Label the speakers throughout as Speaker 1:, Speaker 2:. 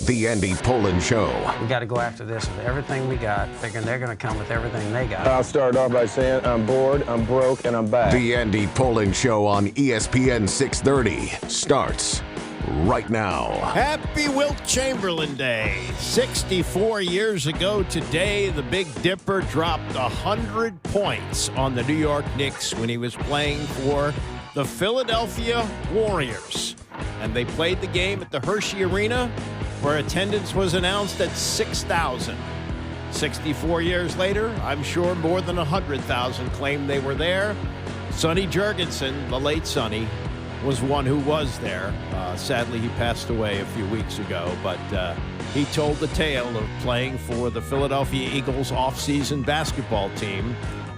Speaker 1: The Andy Pollin Show.
Speaker 2: We got to go after this with everything we got, thinking they're going to come with everything they got.
Speaker 3: I'll start off by saying I'm bored, I'm broke, and I'm back.
Speaker 1: The Andy Pollin Show on ESPN 630 starts right now.
Speaker 4: Happy Wilt Chamberlain Day. 64 years ago today, the Big Dipper dropped 100 points on the New York Knicks when he was playing for the Philadelphia Warriors. And they played the game at the Hershey Arena, where attendance was announced at 6,000. 64 years later, I'm sure more than 100,000 claimed they were there. Sonny Jurgensen, the late Sonny, was one who was there. Sadly, he passed away a few weeks ago, but he told the tale of playing for the Philadelphia Eagles off-season basketball team,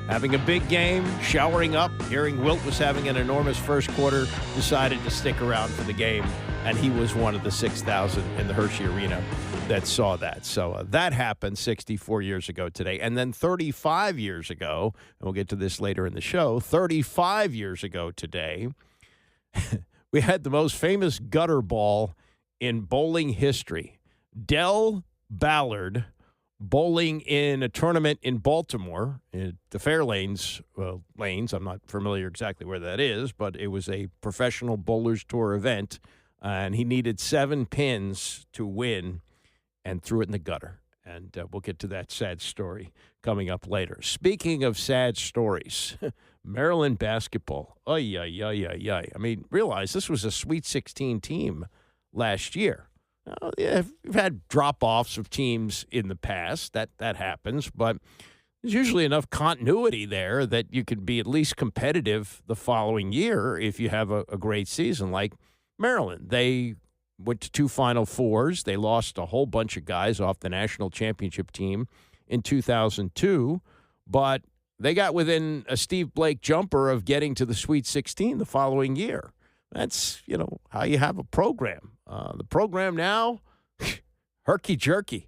Speaker 4: having a big game, showering up, hearing Wilt was having an enormous first quarter, decided to stick around for the game, and he was one of the 6,000 in the Hershey Arena that saw that. So that happened 64 years ago today. And then 35 years ago, and we'll get to this later in the show, 35 years ago today, we had the most famous gutter ball in bowling history. Del Ballard bowling in a tournament in Baltimore, at the Fairlanes lanes. I'm not familiar exactly where that is, but it was a professional bowlers tour event, and he needed 7 pins to win and threw it in the gutter. And we'll get to that sad story coming up later. Speaking of sad stories, Maryland basketball. Ay, ay, ay, ay, ay. I mean, realize this was a Sweet 16 team last year. Yeah, we've had drop-offs of teams in the past. That happens, but there's usually enough continuity there that you could be at least competitive the following year if you have a great season. Like Maryland, they went to 2 Final Fours. They lost a whole bunch of guys off the national championship team in 2002, but they got within a Steve Blake jumper of getting to the Sweet 16 the following year. That's, how you have a program. The program now, herky-jerky.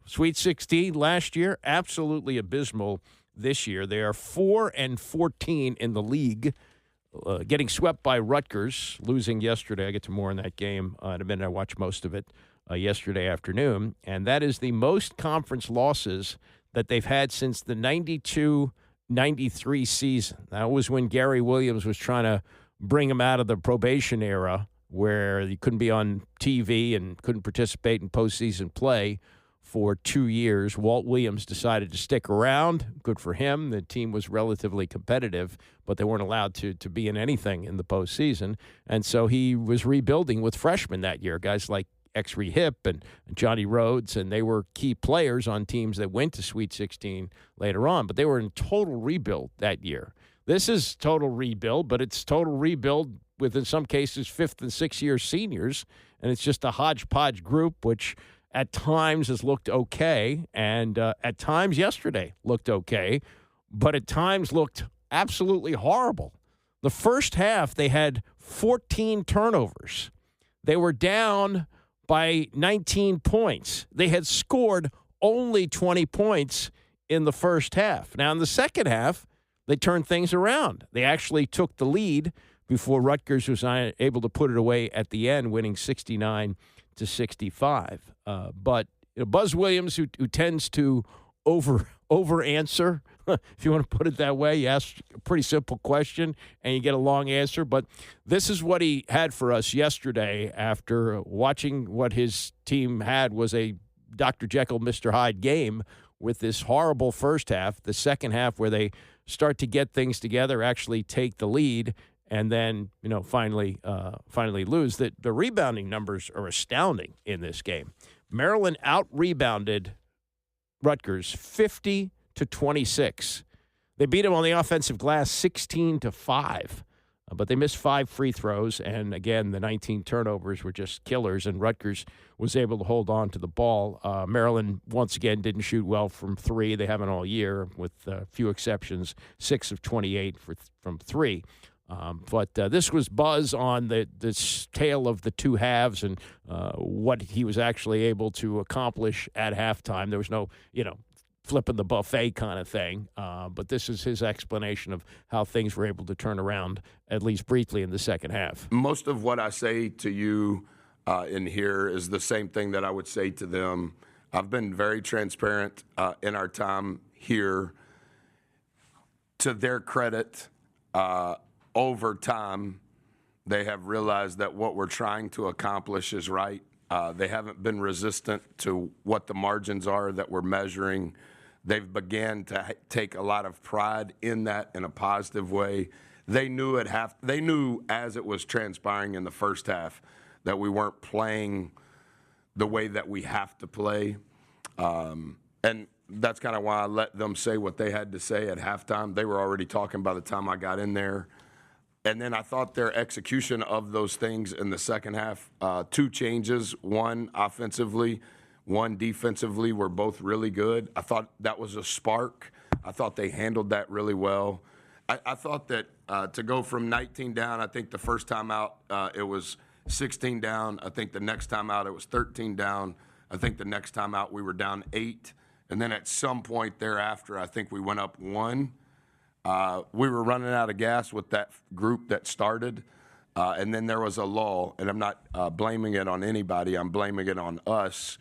Speaker 4: Sweet 16 last year, absolutely abysmal this year. They are 4-14 in the league, getting swept by Rutgers, losing yesterday. I get to more in that game in a minute. I watched most of it yesterday afternoon. And that is the most conference losses that they've had since the 92-93 season. That was when Gary Williams was trying to bring him out of the probation era where you couldn't be on TV and couldn't participate in postseason play for 2 years. Walt Williams decided to stick around. Good for him. The team was relatively competitive, but they weren't allowed to be in anything in the postseason. And so he was rebuilding with freshmen that year, guys like Exree Hipp and Johnny Rhodes, and they were key players on teams that went to Sweet 16 later on. But they were in total rebuild that year. This is total rebuild, but it's total rebuild with, in some cases, 5th and 6th year seniors, and it's just a hodgepodge group, which at times has looked okay, and at times yesterday looked okay, but at times looked absolutely horrible. The first half, they had 14 turnovers. They were down by 19 points. They had scored only 20 points in the first half. Now, in the second half, they turned things around. They actually took the lead before Rutgers was able to put it away at the end, winning 69-65. But Buzz Williams, who tends to over answer, if you want to put it that way, you ask a pretty simple question and you get a long answer. But this is what he had for us yesterday after watching what his team had was a Dr. Jekyll, Mr. Hyde game with this horrible first half, the second half where they start to get things together, actually take the lead, and then, finally lose. The rebounding numbers are astounding in this game. Maryland out-rebounded Rutgers 50-26. They beat them on the offensive glass 16-5. But they missed 5 free throws, and again, the 19 turnovers were just killers, and Rutgers was able to hold on to the ball. Maryland, once again, didn't shoot well from 3. They haven't all year, with a few exceptions, 6 of 28 from 3. But this was Buzz on the tale of the two halves and what he was actually able to accomplish at halftime. There was no, flipping the buffet kind of thing. But this is his explanation of how things were able to turn around, at least briefly, in the second half.
Speaker 5: Most of what I say to you in here is the same thing that I would say to them. I've been very transparent in our time here. To their credit, over time, they have realized that what we're trying to accomplish is right. They haven't been resistant to what the margins are that we're measuring. They've began to take a lot of pride in that in a positive way. They knew as it was transpiring in the first half that we weren't playing the way that we have to play. And that's kind of why I let them say what they had to say at halftime. They were already talking by the time I got in there. And then I thought their execution of those things in the second half, 2 changes, one offensively, one defensively, were both really good. I thought that was a spark. I thought they handled that really well. I thought that to go from 19 down, I think the first time out it was 16 down. I think the next time out it was 13 down. I think the next time out we were down 8. And then at some point thereafter, I think we went up 1. We were running out of gas with that group that started, and then there was a lull, and I'm not blaming it on anybody. I'm blaming it on us.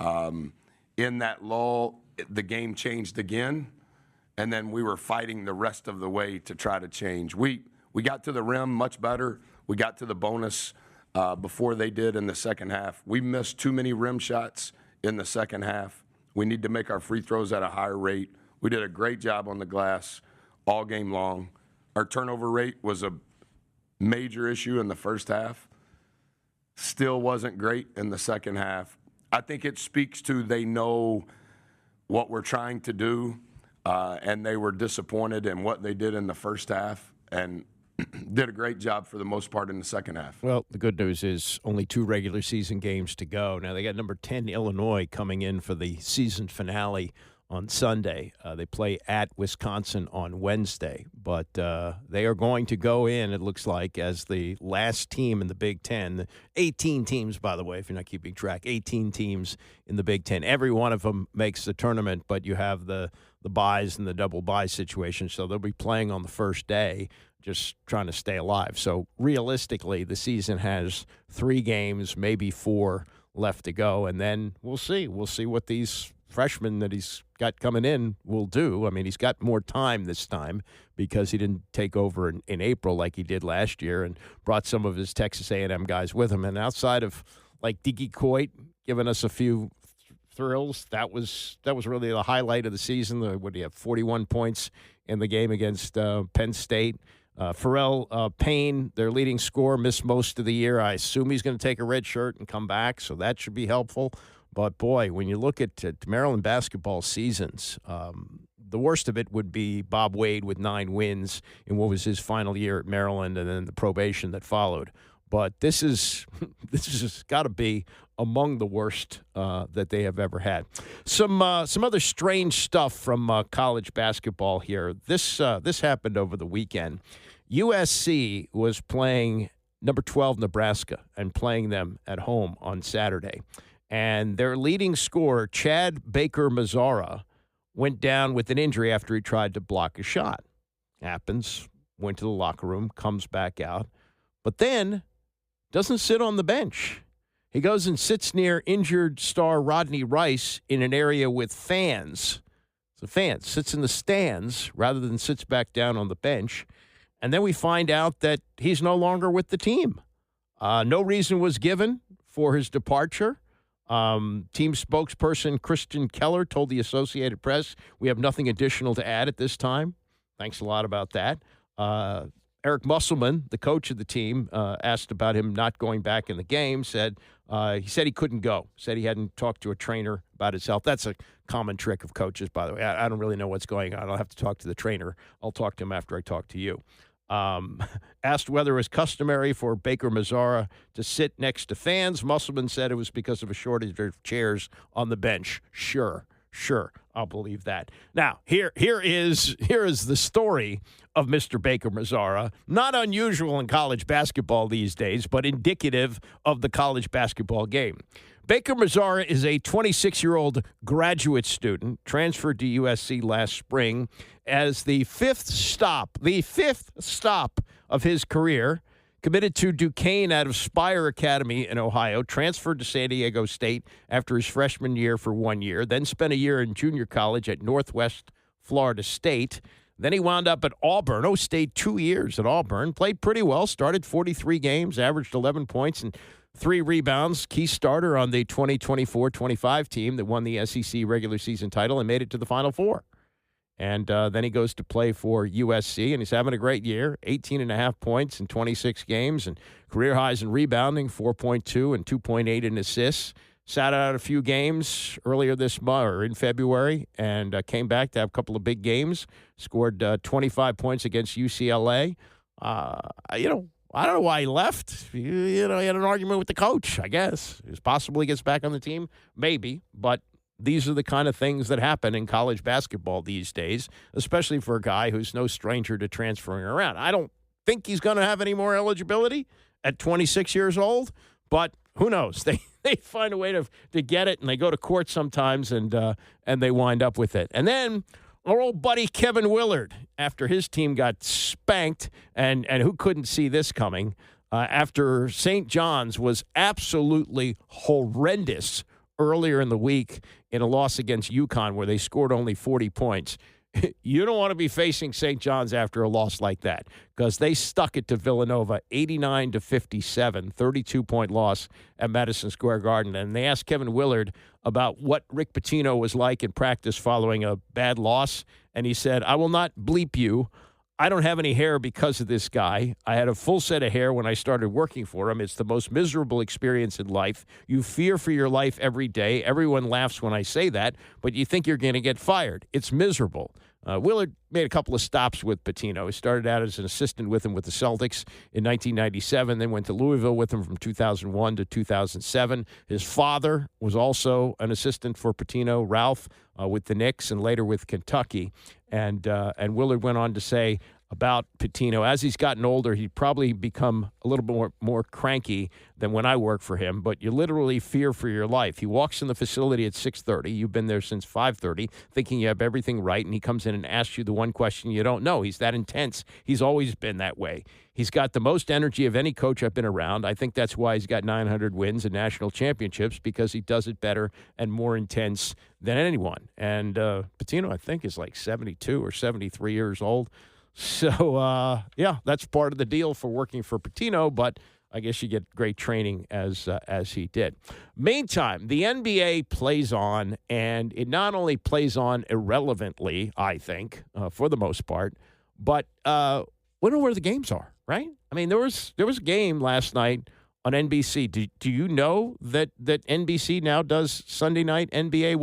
Speaker 5: In that lull, the game changed again, and then we were fighting the rest of the way to try to change. We got to the rim much better. We got to the bonus before they did in the second half. We missed too many rim shots in the second half. We need to make our free throws at a higher rate. We did a great job on the glass all game long. Our turnover rate was a major issue in the first half. Still wasn't great in the second half. I think it speaks to they know what we're trying to do, and they were disappointed in what they did in the first half and did a great job for the most part in the second half.
Speaker 4: Well, the good news is only 2 regular season games to go. Now, they got number 10 Illinois coming in for the season finale on Sunday. They play at Wisconsin on Wednesday, but they are going to go in, it looks like, as the last team in the Big Ten. 18 teams, by the way, if you're not keeping track, 18 teams in the Big Ten. Every one of them makes the tournament, but you have the buys and the double bye situation, so they'll be playing on the first day, just trying to stay alive. So realistically, the season has 3 games, maybe 4 left to go, and then we'll see. We'll see what these freshmen that he's got coming in will do. I mean, he's got more time this time because he didn't take over in April like he did last year and brought some of his Texas A&M guys with him. And outside of like Diggy Coit giving us a few thrills, that was really the highlight of the season. What do you have, 41 points in the game against Penn State. Pharrell Payne, their leading scorer, missed most of the year. I assume he's going to take a red shirt and come back, so that should be helpful. But, boy, when you look at Maryland basketball seasons, the worst of it would be Bob Wade with 9 wins in what was his final year at Maryland and then the probation that followed. But this is got to be among the worst that they have ever had. Some other strange stuff from college basketball here. This happened over the weekend. USC was playing number 12 Nebraska and playing them at home on Saturday. And their leading scorer, Chad Baker-Mazzara, went down with an injury after he tried to block a shot. Happens, went to the locker room, comes back out, but then doesn't sit on the bench. He goes and sits near injured star Rodney Rice in an area with fans. So fans, sits in the stands rather than sits back down on the bench. And then we find out that he's no longer with the team. No reason was given for his departure. Team spokesperson Christian Keller told the Associated Press, "We have nothing additional to add at this time." Thanks a lot about that. Eric Musselman, the coach of the team, asked about him not going back in the game, said he said he couldn't go, said he hadn't talked to a trainer about his health. That's a common trick of coaches, by the way. I don't really know what's going on. I'll have to talk to the trainer. I'll talk to him after I talk to you. Asked whether it was customary for Baker-Mazzara to sit next to fans. Musselman said it was because of a shortage of chairs on the bench. Sure, I'll believe that. Now, here is the story of Mr. Baker-Mazzara. Not unusual in college basketball these days, but indicative of the college basketball game. Baker-Mazzara is a 26-year-old graduate student, transferred to USC last spring as the fifth stop of his career, Committed to Duquesne out of Spire Academy in Ohio, transferred to San Diego State after his freshman year for 1 year, then spent a year in junior college at Northwest Florida State. Then he wound up at Auburn. Stayed 2 years at Auburn. Played pretty well. Started 43 games, averaged 11 points and 3 rebounds. Key starter on the 2024-25 team that won the SEC regular season title and made it to the Final Four. And then he goes to play for USC, and he's having a great year. 18.5 points in 26 games, and career highs in rebounding, 4.2 and 2.8 in assists. Sat out a few games earlier this month, or in February, and came back to have a couple of big games. Scored 25 points against UCLA. I don't know why he left. He had an argument with the coach, I guess. It's possible he gets back on the team, maybe, but these are the kind of things that happen in college basketball these days, especially for a guy who's no stranger to transferring around. I don't think he's going to have any more eligibility at 26 years old, but who knows? They find a way to get it, and they go to court sometimes, and they wind up with it. And then our old buddy Kevin Willard, after his team got spanked, and who couldn't see this coming, after St. John's was absolutely horrendous earlier in the week in a loss against UConn where they scored only 40 points. You don't want to be facing St. John's after a loss like that because they stuck it to Villanova 89-57, 32-point loss at Madison Square Garden. And they asked Kevin Willard about what Rick Pitino was like in practice following a bad loss. And he said, "I will not bleep you. I don't have any hair because of this guy. I had a full set of hair when I started working for him. It's the most miserable experience in life. You fear for your life every day. Everyone laughs when I say that, but you think you're going to get fired. It's miserable." Willard made a couple of stops with Pitino. He started out as an assistant with him with the Celtics in 1997, then went to Louisville with him from 2001 to 2007. His father was also an assistant for Pitino, Ralph, with the Knicks and later with Kentucky. And Willard went on to say about Pitino, as he's gotten older, he'd probably become a little bit more cranky than when I worked for him, but you literally fear for your life. He walks in the facility at 6:30. You've been there since 5:30, thinking you have everything right, and he comes in and asks you the one question you don't know. He's that intense. He's always been that way. He's got the most energy of any coach I've been around. I think that's why he's got 900 wins and national championships, because he does it better and more intense than anyone. And Pitino, I think, is like 72 or 73 years old. So, yeah, that's part of the deal for working for Pitino, but I guess you get great training as he did. Meantime, the NBA plays on, and it not only plays on irrelevantly, I think, for the most part, but we don't know where the games are, right? I mean, there was a game last night on NBC. Do you know that NBC now does Sunday night NBA?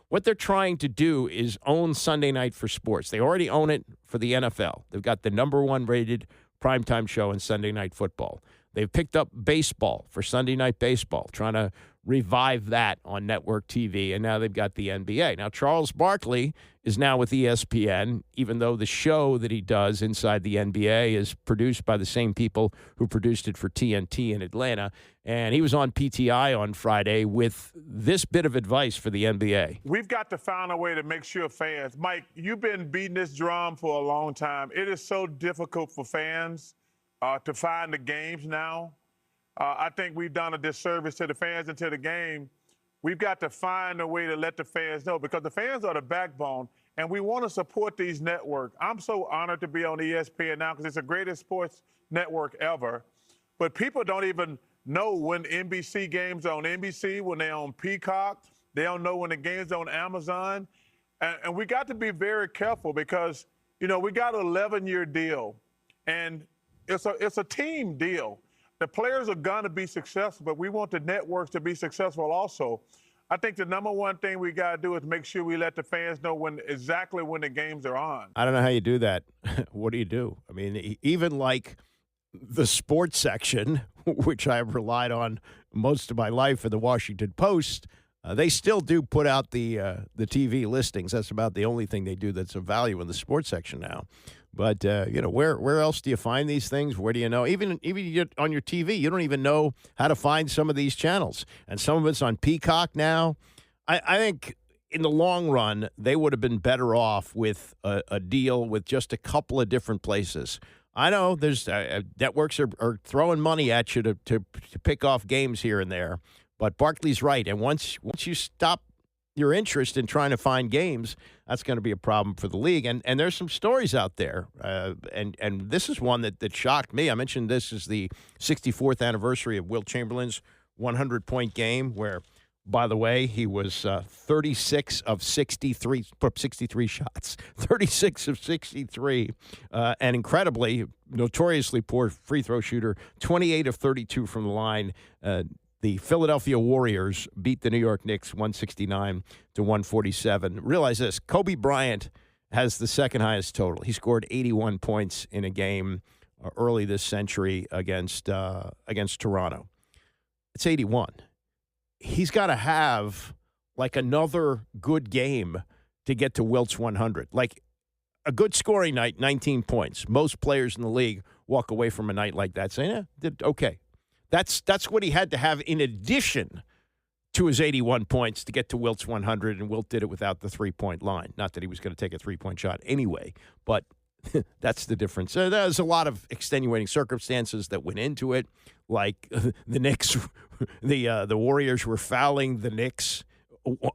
Speaker 4: What they're trying to do is own Sunday night for sports. They already own it for the NFL. They've got the number 1 rated primetime show in Sunday night football. They've picked up baseball for Sunday night baseball, trying to revive that on network TV, and now they've got the NBA. Now, Charles Barkley is now with ESPN, even though the show that he does inside the NBA is produced by the same people who produced it for TNT in Atlanta. And he was on PTI on Friday with this bit of advice for the NBA.
Speaker 6: We've got to find a way to make sure fans, Mike, you've been beating this drum for a long time. It is so difficult for fans to find the games now. I think we've done a disservice to the fans and to the game. We've got to find a way to let the fans know, because the fans are the backbone, and we want to support these networks. I'm so honored to be on ESPN now because it's the greatest sports network ever. But people don't even know when NBC games are on NBC, when they're on Peacock. They don't know when the games are on Amazon. And we got to be very careful because, we got an 11-year deal, and it's a team deal. The players are going to be successful, but we want the networks to be successful also. I think the number one thing we got to do is make sure we let the fans know exactly when the games are on.
Speaker 4: I don't know how you do that. What do you do? I mean, even like the sports section, which I've relied on most of my life in the Washington Post, they still do put out the TV listings. That's about the only thing they do that's of value in the sports section now. But, where else do you find these things? Where do you know? Even on your TV, you don't even know how to find some of these channels. And some of it's on Peacock now. I think in the long run, they would have been better off with a deal with just a couple of different places. I know there's networks are throwing money at you to pick off games here and there, but Barkley's right. And once you stop your interest in trying to find games, that's going to be a problem for the league. And there's some stories out there, and this is one that shocked me. I mentioned this is the 64th anniversary of Wilt Chamberlain's 100-point game, where, by the way, he was 36 of 63, put up 63 shots, 36 of 63, and incredibly, notoriously poor free throw shooter, 28 of 32 from the line. The Philadelphia Warriors beat the New York Knicks 169 to 147. Realize this, Kobe Bryant has the second highest total. He scored 81 points in a game early this century against Toronto. It's 81. He's got to have like another good game to get to Wilt's 100. Like a good scoring night, 19 points. Most players in the league walk away from a night like that saying, did okay. That's what he had to have in addition to his 81 points to get to Wilt's 100, and Wilt did it without the three-point line. Not that he was going to take a three-point shot anyway, but that's the difference. There's a lot of extenuating circumstances that went into it, like the Knicks, the Warriors were fouling the Knicks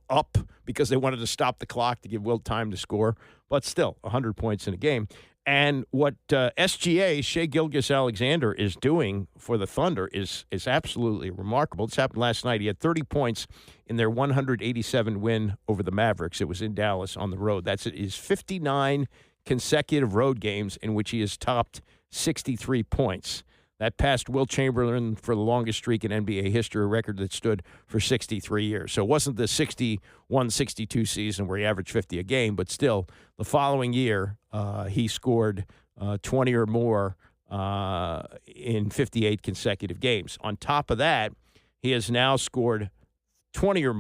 Speaker 4: up because they wanted to stop the clock to give Wilt time to score, but still 100 points in a game. And what SGA, Shai Gilgeous-Alexander, is doing for the Thunder is absolutely remarkable. This happened last night. He had 30 points in their 187 win over the Mavericks. It was in Dallas on the road. That's his 59 consecutive road games in which he has topped 63 points. That passed Wilt Chamberlain for the longest streak in NBA history, a record that stood for 63 years. So it wasn't the 61-62 season where he averaged 50 a game, but still, the following year, he scored 20 or more in 58 consecutive games. On top of that, he has now scored 30 or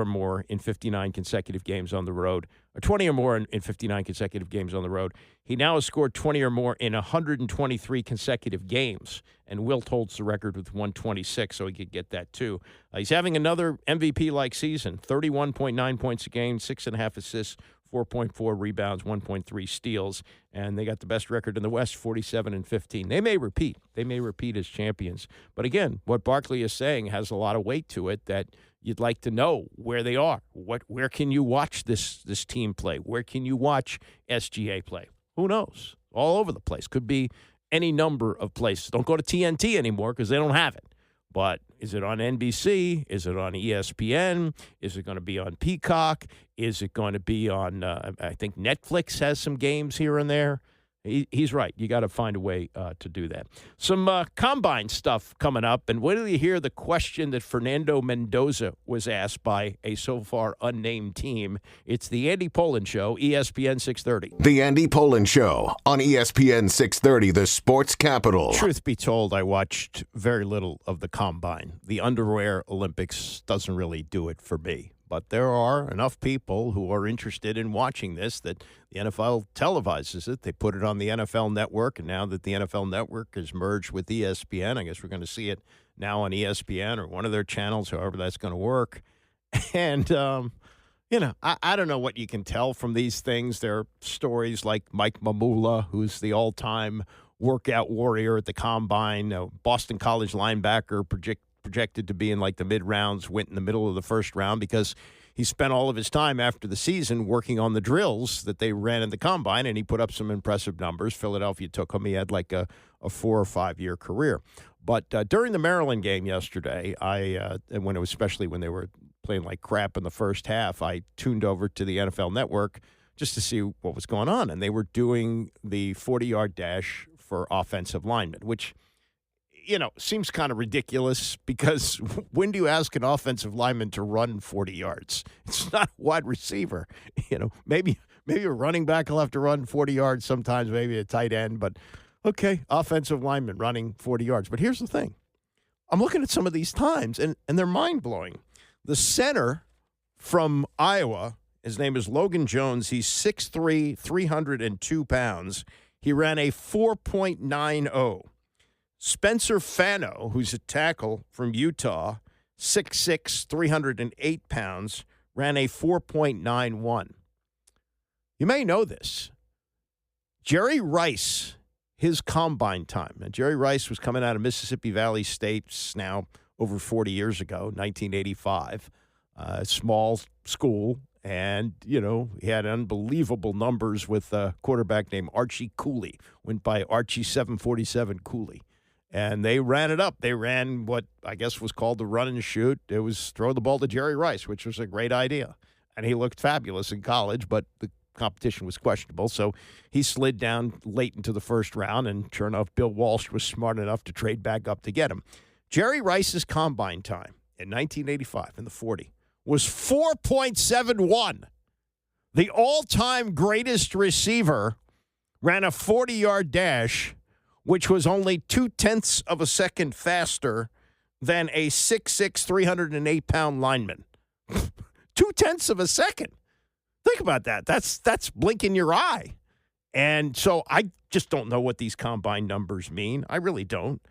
Speaker 4: more in 59 consecutive games on the road, or 20 or more in 59 consecutive games on the road. He now has scored 20 or more in 123 consecutive games, and Wilt holds the record with 126, so he could get that too. He's having another MVP-like season, 31.9 points a game, 6.5 assists, 4.4 rebounds, 1.3 steals, and they got the best record in the West, 47-15. They may repeat. They may repeat as champions. But again, what Barkley is saying has a lot of weight to it that you'd like to know where they are. Where can you watch this team play? Where can you watch SGA play? Who knows? All over the place. Could be any number of places. Don't go to TNT anymore because they don't have it. But is it on NBC? Is it on ESPN? Is it going to be on Peacock? Is it going to be on, I think Netflix has some games here and there. He's right. You got to find a way to do that. Some combine stuff coming up. And wait till you hear the question that Fernando Mendoza was asked by a so far unnamed team. It's the Andy Pollin Show, ESPN 630.
Speaker 1: The Andy Pollin Show on ESPN 630, the sports capital.
Speaker 4: Truth be told, I watched very little of the combine. The underwear Olympics doesn't really do it for me. But there are enough people who are interested in watching this that the NFL televises it. They put it on the NFL Network, and now that the NFL Network is merged with ESPN, I guess we're going to see it now on ESPN or one of their channels, however that's going to work. And, I don't know what you can tell from these things. There are stories like Mike Mamula, who's the all-time workout warrior at the Combine, Boston College linebacker, projected to be in like the mid-rounds, went in the middle of the first round because he spent all of his time after the season working on the drills that they ran in the Combine, and he put up some impressive numbers. Philadelphia took him. He had like a 4 or 5 year career. But during the Maryland game yesterday, especially when they were playing like crap in the first half, I tuned over to the NFL Network just to see what was going on, and they were doing the 40-yard dash for offensive linemen, which seems kind of ridiculous because when do you ask an offensive lineman to run 40 yards? It's not a wide receiver. Maybe a running back will have to run 40 yards sometimes, maybe a tight end, but okay, offensive lineman running 40 yards. But here's the thing. I'm looking at some of these times, and they're mind-blowing. The center from Iowa, his name is Logan Jones. He's 6'3", 302 pounds. He ran a 4.90. Spencer Fano, who's a tackle from Utah, 6'6", 308 pounds, ran a 4.91. You may know this. Jerry Rice, his combine time. And Jerry Rice was coming out of Mississippi Valley State now over 40 years ago, 1985. Small school, and, you know, he had unbelievable numbers with a quarterback named Archie Cooley, went by Archie 747 Cooley. And they ran it up. They ran what I guess was called the run and shoot. It was throw the ball to Jerry Rice, which was a great idea. And he looked fabulous in college, but the competition was questionable. So he slid down late into the first round, and sure enough, Bill Walsh was smart enough to trade back up to get him. Jerry Rice's combine time in 1985 in the 40 was 4.71. The all-time greatest receiver ran a 40-yard dash, which was only 0.2 of a second faster than a 6'6", 308-pound lineman. 0.2 of a second. Think about that. That's blinking your eye. And so I just don't know what these combine numbers mean. I really don't.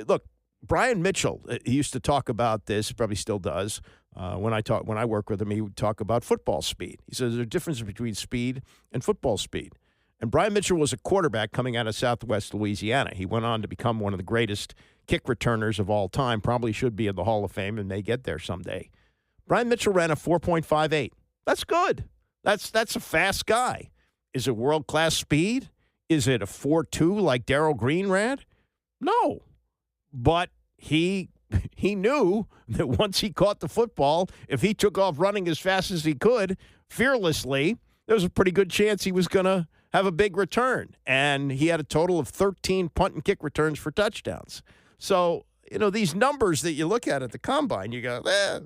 Speaker 4: Look, Brian Mitchell, he used to talk about this, probably still does. When I work with him, he would talk about football speed. He says there's a difference between speed and football speed. And Brian Mitchell was a quarterback coming out of Southwest Louisiana. He went on to become one of the greatest kick returners of all time, probably should be in the Hall of Fame and may get there someday. Brian Mitchell ran a 4.58. That's good. That's a fast guy. Is it world-class speed? Is it a 4.2 like Darryl Green ran? No. But he knew that once he caught the football, if he took off running as fast as he could, fearlessly, there was a pretty good chance he was going to have a big return. And he had a total of 13 punt and kick returns for touchdowns. So, you know, these numbers that you look at the combine, you go,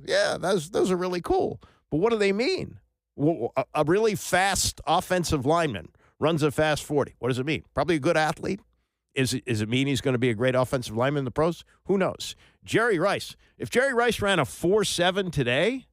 Speaker 4: yeah, those are really cool. But what do they mean? A really fast offensive lineman runs a fast 40. What does it mean? Probably a good athlete. Is it mean he's going to be a great offensive lineman in the pros? Who knows? Jerry Rice. If Jerry Rice ran a 4.7 today,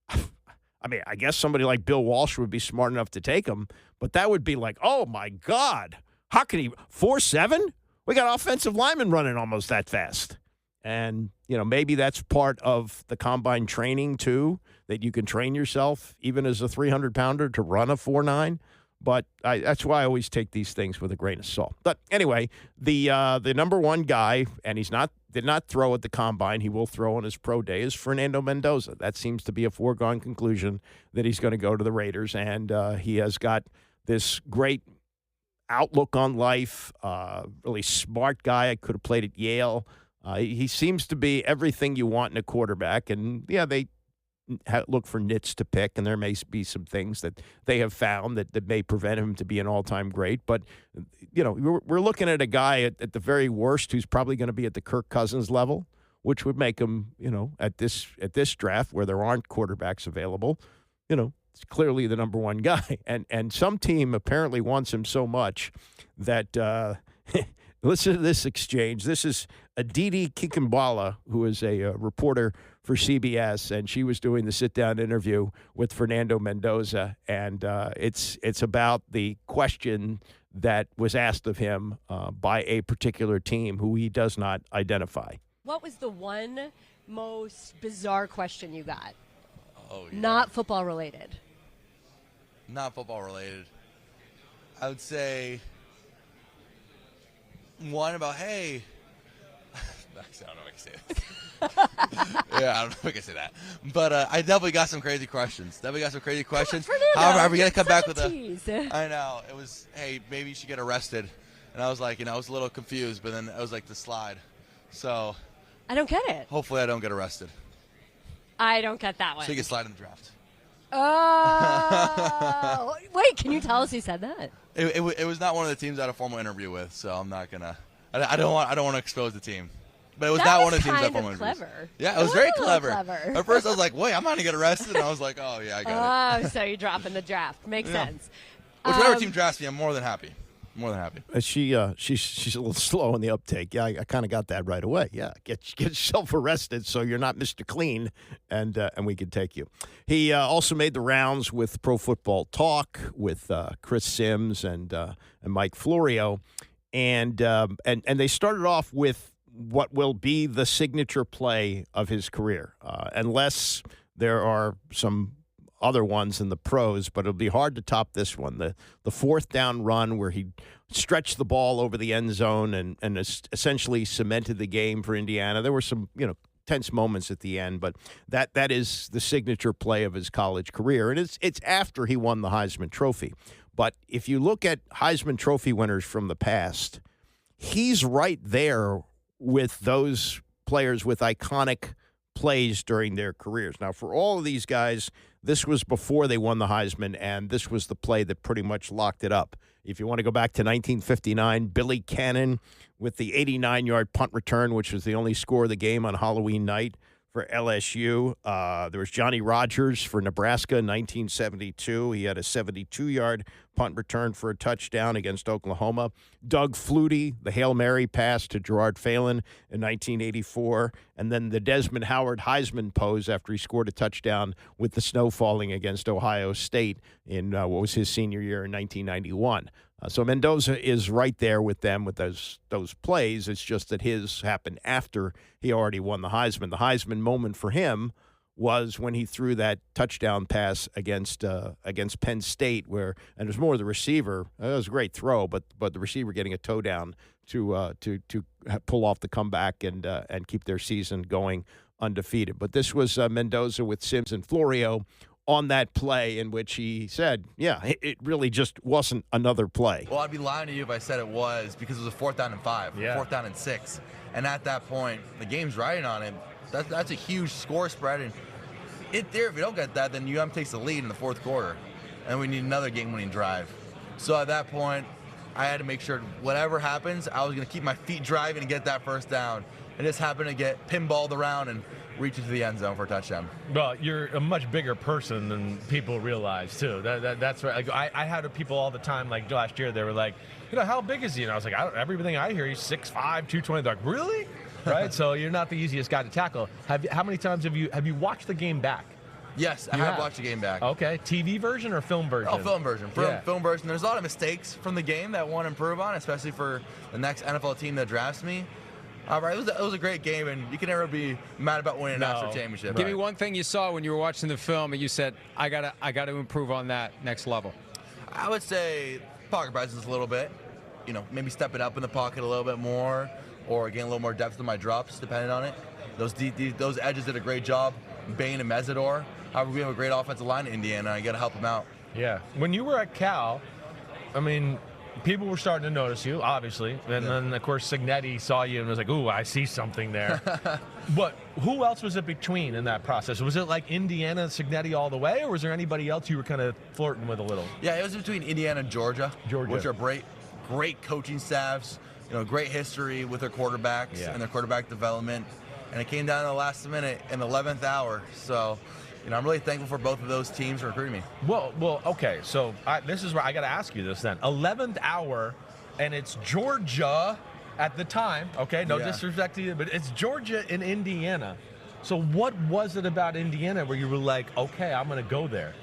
Speaker 4: I mean, I guess somebody like Bill Walsh would be smart enough to take him, but that would be like, oh, my God. How can he – 4.7? We got offensive linemen running almost that fast. And, you know, maybe that's part of the combine training, too, that you can train yourself, even as a 300-pounder, to run a 4.9. But that's why I always take these things with a grain of salt. But anyway, the number one guy, and did not throw at the combine. He will throw on his pro day, is Fernando Mendoza. That seems to be a foregone conclusion that he's going to go to the Raiders. And he has got this great outlook on life, really smart guy. I could have played at Yale. He seems to be everything you want in a quarterback. And, yeah, they look for nits to pick, and there may be some things that they have found that may prevent him to be an all-time great. But, you know, we're looking at a guy at the very worst who's probably going to be at the Kirk Cousins level, which would make him, you know, at this draft where there aren't quarterbacks available, you know, it's clearly the number one guy. And some team apparently wants him so much that listen to this exchange. This is Aditi Kikimbala, who is a reporter for CBS, and she was doing the sit-down interview with Fernando Mendoza, and it's about the question that was asked of him by a particular team who he does not identify.
Speaker 7: What was the one most bizarre question you got?
Speaker 8: Oh, yeah.
Speaker 7: Not football related.
Speaker 8: Not football related. I would say one about, hey, I don't know if I can say this. Yeah, I don't know if I can say that. But I definitely got some crazy questions. However, are we going to come back with I know. It was, hey, maybe you should get arrested. And I was like, you know, I was a little confused, but then it was like the slide. So
Speaker 7: I don't get it.
Speaker 8: hopefully I don't get arrested.
Speaker 7: I don't get that one.
Speaker 8: So you can slide in the draft.
Speaker 7: Oh. Wait, can you tell us who said that?
Speaker 8: It was not one of the teams I had a formal interview with, so I'm not going to. I don't want to expose the team. But it was not one of the teams that formal interviews.
Speaker 7: Clever.
Speaker 8: Yeah, it was very clever. At first I was like, wait, I'm not going to get arrested. And I was like, oh, yeah, I got it.
Speaker 7: Oh, so you're dropping the draft. Makes sense.
Speaker 8: Whichever team drafts me, I'm more than happy.
Speaker 4: She's a little slow in the uptake. Yeah, I kind of got that right away. Yeah, get yourself arrested so you're not Mr. Clean, and we can take you. He also made the rounds with Pro Football Talk with Chris Sims and Mike Florio, and they started off with what will be the signature play of his career, unless there are some other ones in the pros, but it'll be hard to top this one. The fourth down run where he stretched the ball over the end zone and essentially cemented the game for Indiana. There were some, tense moments at the end, but that is the signature play of his college career, and it's after he won the Heisman Trophy. But if you look at Heisman Trophy winners from the past, he's right there with those players with iconic plays during their careers. Now, for all of these guys, this was before they won the Heisman, and this was the play that pretty much locked it up. If you want to go back to 1959, Billy Cannon with the 89-yard punt return, which was the only score of the game on Halloween night for LSU. There was Johnny Rodgers for Nebraska in 1972. He had a 72-yard punt return for a touchdown against Oklahoma. Doug Flutie, the Hail Mary pass to Gerard Phelan in 1984. And then the Desmond Howard Heisman pose after he scored a touchdown with the snow falling against Ohio State in what was his senior year in 1991. So Mendoza is right there with them with those plays. It's just that his happened after he already won the Heisman. The Heisman moment for him was when he threw that touchdown pass against Penn State, and it was more the receiver. It was a great throw, but the receiver getting a toe down to pull off the comeback and keep their season going undefeated. But this was Mendoza with Sims and Florio on that play in which he said, it really just wasn't another play.
Speaker 8: Well, I'd be lying to you if I said it was, because it was a 4th down and 5, 4th down and 6. And at that point, the game's riding on it. That's a huge score spread. And if we don't get that, then UM takes the lead in the 4th quarter. And we need another game-winning drive. So at that point, I had to make sure whatever happens, I was going to keep my feet driving and get that first down. And just happened to get pinballed around and reach into the end zone for a touchdown.
Speaker 9: Well, you're a much bigger person than people realize, too. That's right. Like, I had people all the time, like last year, they were like, how big is he? And I was like, everything I hear, he's 6'5", 220. They're like, really? Right? So you're not the easiest guy to tackle. How many times have you watched the game back?
Speaker 8: Yes, I have watched the game back.
Speaker 9: Okay. TV version or film version?
Speaker 8: Oh, film version. Film version. There's a lot of mistakes from the game that I want to improve on, especially for the next NFL team that drafts me. Right, it was a great game, and you can never be mad about winning a national championship.
Speaker 10: Give me one thing you saw when you were watching the film and you said, I gotta improve on that next level.
Speaker 8: I would say pocket presence a little bit. Maybe stepping up in the pocket a little bit more, or getting a little more depth in my drops, depending on it. Those edges did a great job, Bain and Mesidor. However, we have a great offensive line in Indiana, and I got to help them out.
Speaker 9: Yeah. When you were at Cal, people were starting to notice you, obviously. And then, of course, Signetti saw you and was like, ooh, I see something there. But who else was it between in that process? Was it like Indiana and Signetti all the way, or was there anybody else you were kind of flirting with a little?
Speaker 8: Yeah, it was between Indiana and Georgia. Which are great coaching staffs, great history with their quarterbacks and their quarterback development. And it came down to the last minute in the 11th hour. So, I'm really thankful for both of those teams for recruiting me.
Speaker 9: Well, okay. So this is where I got to ask you this then. 11th hour, and it's Georgia at the time. Okay, no disrespect to you, but it's Georgia in Indiana. So what was it about Indiana where you were like, okay, I'm going to go there?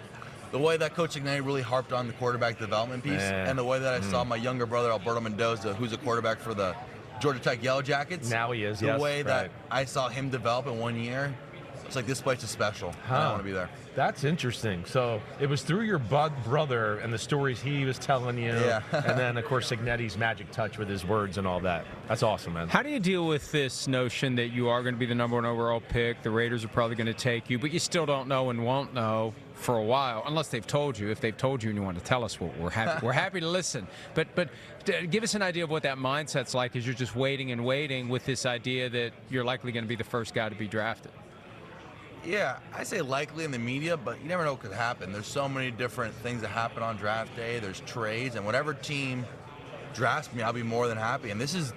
Speaker 8: The way that Coach Ignaty really harped on the quarterback development piece, and the way that I saw my younger brother, Alberto Mendoza, who's a quarterback for the Georgia Tech Yellow Jackets.
Speaker 9: Now he is,
Speaker 8: The way that I saw him develop in 1 year, it's like, this place is special. I want to be there.
Speaker 9: That's interesting. So it was through your brother and the stories he was telling you, and then, of course, Signetti's magic touch with his words and all that. That's awesome, man.
Speaker 10: How do you deal with this notion that you are going to be the #1 overall pick, the Raiders are probably going to take you, but you still don't know and won't know for a while, unless they've told you. If they've told you and you want to tell us, we're happy to listen. But give us an idea of what that mindset's like as you're just waiting and waiting with this idea that you're likely going to be the first guy to be drafted.
Speaker 8: Yeah, I say likely in the media, but you never know what could happen. There's so many different things that happen on draft day. There's trades, and whatever team drafts me, I'll be more than happy. And this is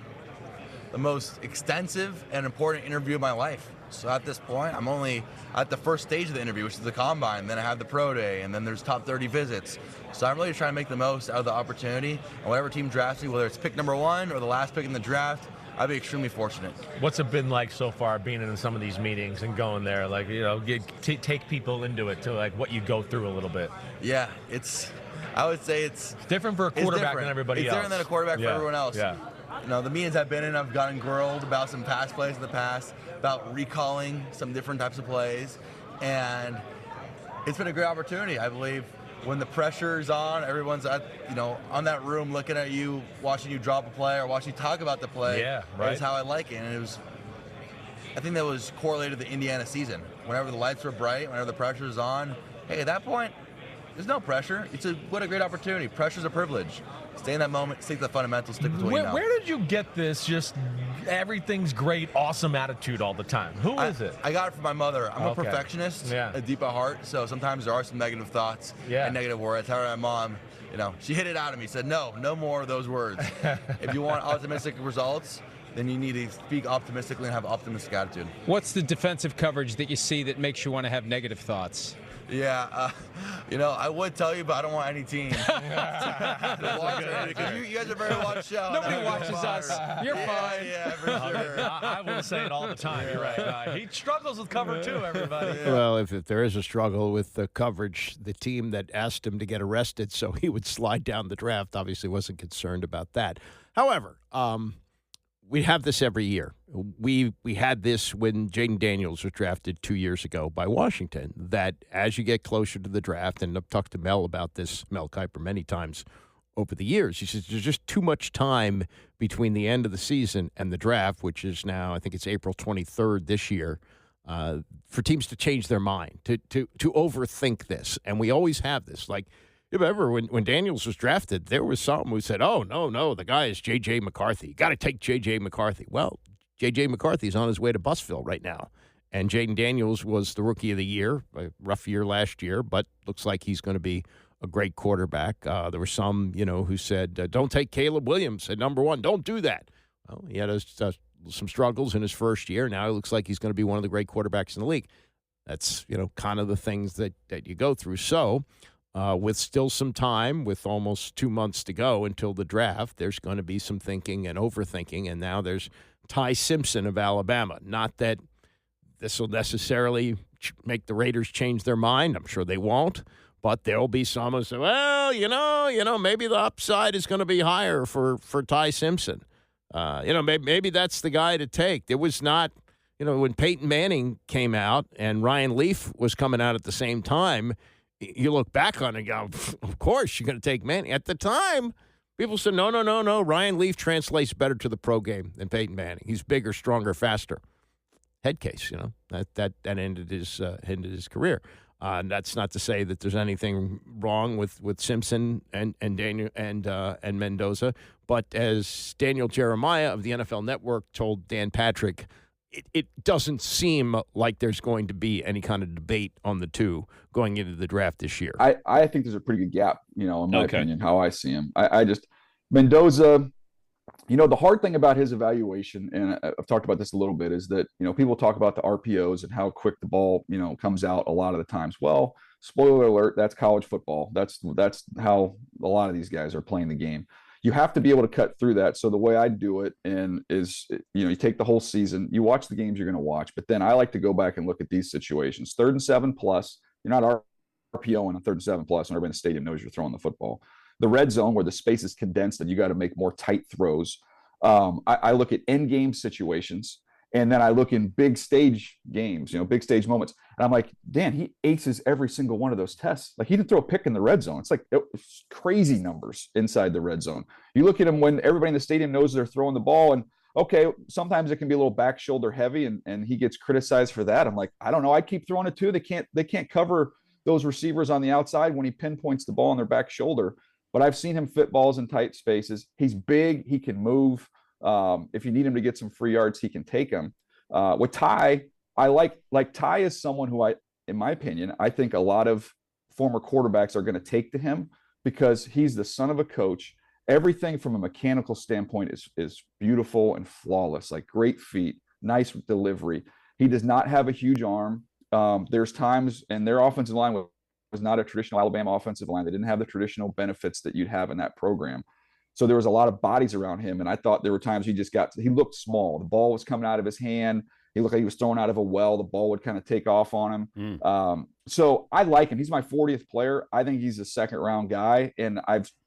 Speaker 8: the most extensive and important interview of my life. So at this point, I'm only at the first stage of the interview, which is the combine. Then I have the pro day, and then there's top 30 visits. So I'm really trying to make the most out of the opportunity. And whatever team drafts me, whether it's pick #1 or the last pick in the draft, I'd be extremely fortunate.
Speaker 9: What's it been like so far being in some of these meetings and going there? Like, take people into it to like what you go through a little bit.
Speaker 8: Yeah, I would say it's
Speaker 9: different for a quarterback than everybody else.
Speaker 8: It's different than a quarterback for everyone else.
Speaker 9: Yeah.
Speaker 8: The meetings I've been in, I've gotten grilled about some past plays in the past, about recalling some different types of plays. And it's been a great opportunity. I believe when the pressure is on, everyone's on that room looking at you, watching you drop a play or watching you talk about the play.
Speaker 9: Yeah, right.
Speaker 8: Is how I like it. And I think that was correlated to the Indiana season. Whenever the lights were bright, whenever the pressure is on, hey, at that point, there's no pressure. What a great opportunity. Pressure's a privilege. Stay in that moment, stick to the fundamentals, stick with what you know.
Speaker 9: Where did you get this just everything's great, awesome attitude all the time? Who is it?
Speaker 8: I got it from my mother. I'm a
Speaker 9: Okay.
Speaker 8: perfectionist,
Speaker 9: Yeah.
Speaker 8: deep at heart, so sometimes there are some negative thoughts and negative words. I tell my mom, she hit it out of me, said, no more of those words. If you want optimistic results, then you need to speak optimistically and have an optimistic attitude.
Speaker 10: What's the defensive coverage that you see that makes you want to have negative thoughts?
Speaker 8: Yeah, I would tell you, but I don't want any team to watch it, because you guys are very watched out.
Speaker 10: Nobody watches us. You're fine.
Speaker 8: Yeah, for sure.
Speaker 9: I will say it all the time. You're right. He struggles with cover too, everybody.
Speaker 4: Well, if there is a struggle with the coverage, the team that asked him to get arrested so he would slide down the draft obviously wasn't concerned about that. However, we have this every year. We had this when Jaden Daniels was drafted 2 years ago by Washington, that as you get closer to the draft, and I've talked to Mel about this, Mel Kiper, many times over the years, he says there's just too much time between the end of the season and the draft, which is now, I think it's April 23rd this year, for teams to change their mind, to overthink this. And we always have this. Like, you remember when Daniels was drafted, there was some who said, oh, no, the guy is J.J. McCarthy. You got to take J.J. McCarthy. Well, J.J. McCarthy's on his way to Bussville right now. And Jaden Daniels was the Rookie of the Year, a rough year last year, but looks like he's going to be a great quarterback. There were some, who said, don't take Caleb Williams at number one. Don't do that. Well, he had some struggles in his first year. Now he looks like he's going to be one of the great quarterbacks in the league. That's, kind of the things that you go through. So, with still some time, with almost 2 months to go until the draft, there's going to be some thinking and overthinking. And now there's Ty Simpson of Alabama. Not that this will necessarily make the Raiders change their mind. I'm sure they won't. But there will be some who say, well, maybe the upside is going to be higher for Ty Simpson. Maybe that's the guy to take. There was not, when Peyton Manning came out and Ryan Leaf was coming out at the same time, you look back on it and go, of course you're going to take Manning. At the time, people said, no. Ryan Leaf translates better to the pro game than Peyton Manning. He's bigger, stronger, faster. Head case, that ended his career. And that's not to say that there's anything wrong with Simpson and Daniel and Mendoza. But as Daniel Jeremiah of the NFL Network told Dan Patrick, it doesn't seem like there's going to be any kind of debate on the two going into the draft this year.
Speaker 11: I think there's a pretty good gap, in my opinion, how I see him. I just, Mendoza, the hard thing about his evaluation, and I've talked about this a little bit, is that, people talk about the RPOs and how quick the ball, comes out a lot of the times. Well, spoiler alert, that's college football. That's how a lot of these guys are playing the game. You have to be able to cut through that. So the way I do it is, you take the whole season, you watch the games you're going to watch, but then I like to go back and look at these situations. 3rd and 7 plus, you're not RPOing on 3rd and 7 plus, and everybody in the stadium knows you're throwing the football. The red zone where the space is condensed and you got to make more tight throws. I look at end game situations, and then I look in big stage games, big stage moments. And I'm like, Dan, he aces every single one of those tests. Like, he didn't throw a pick in the red zone. It's like crazy numbers inside the red zone. You look at him when everybody in the stadium knows they're throwing the ball, and okay, sometimes it can be a little back shoulder heavy, and he gets criticized for that. I'm like, I don't know. I keep throwing it too. They can't cover those receivers on the outside when he pinpoints the ball on their back shoulder. But I've seen him fit balls in tight spaces. He's big. He can move. If you need him to get some free yards, he can take them. With Ty, I like Ty is someone who in my opinion, I think a lot of former quarterbacks are going to take to him because he's the son of a coach. Everything from a mechanical standpoint is beautiful and flawless, like great feet, nice delivery. He does not have a huge arm. There's times, and their offensive line was not a traditional Alabama offensive line. They didn't have the traditional benefits that you'd have in that program. So there was a lot of bodies around him. And I thought there were times he looked small. The ball was coming out of his hand. He looked like he was thrown out of a well. The ball would kind of take off on him. So I like him. He's my 40th player. I think he's a 2nd round guy. And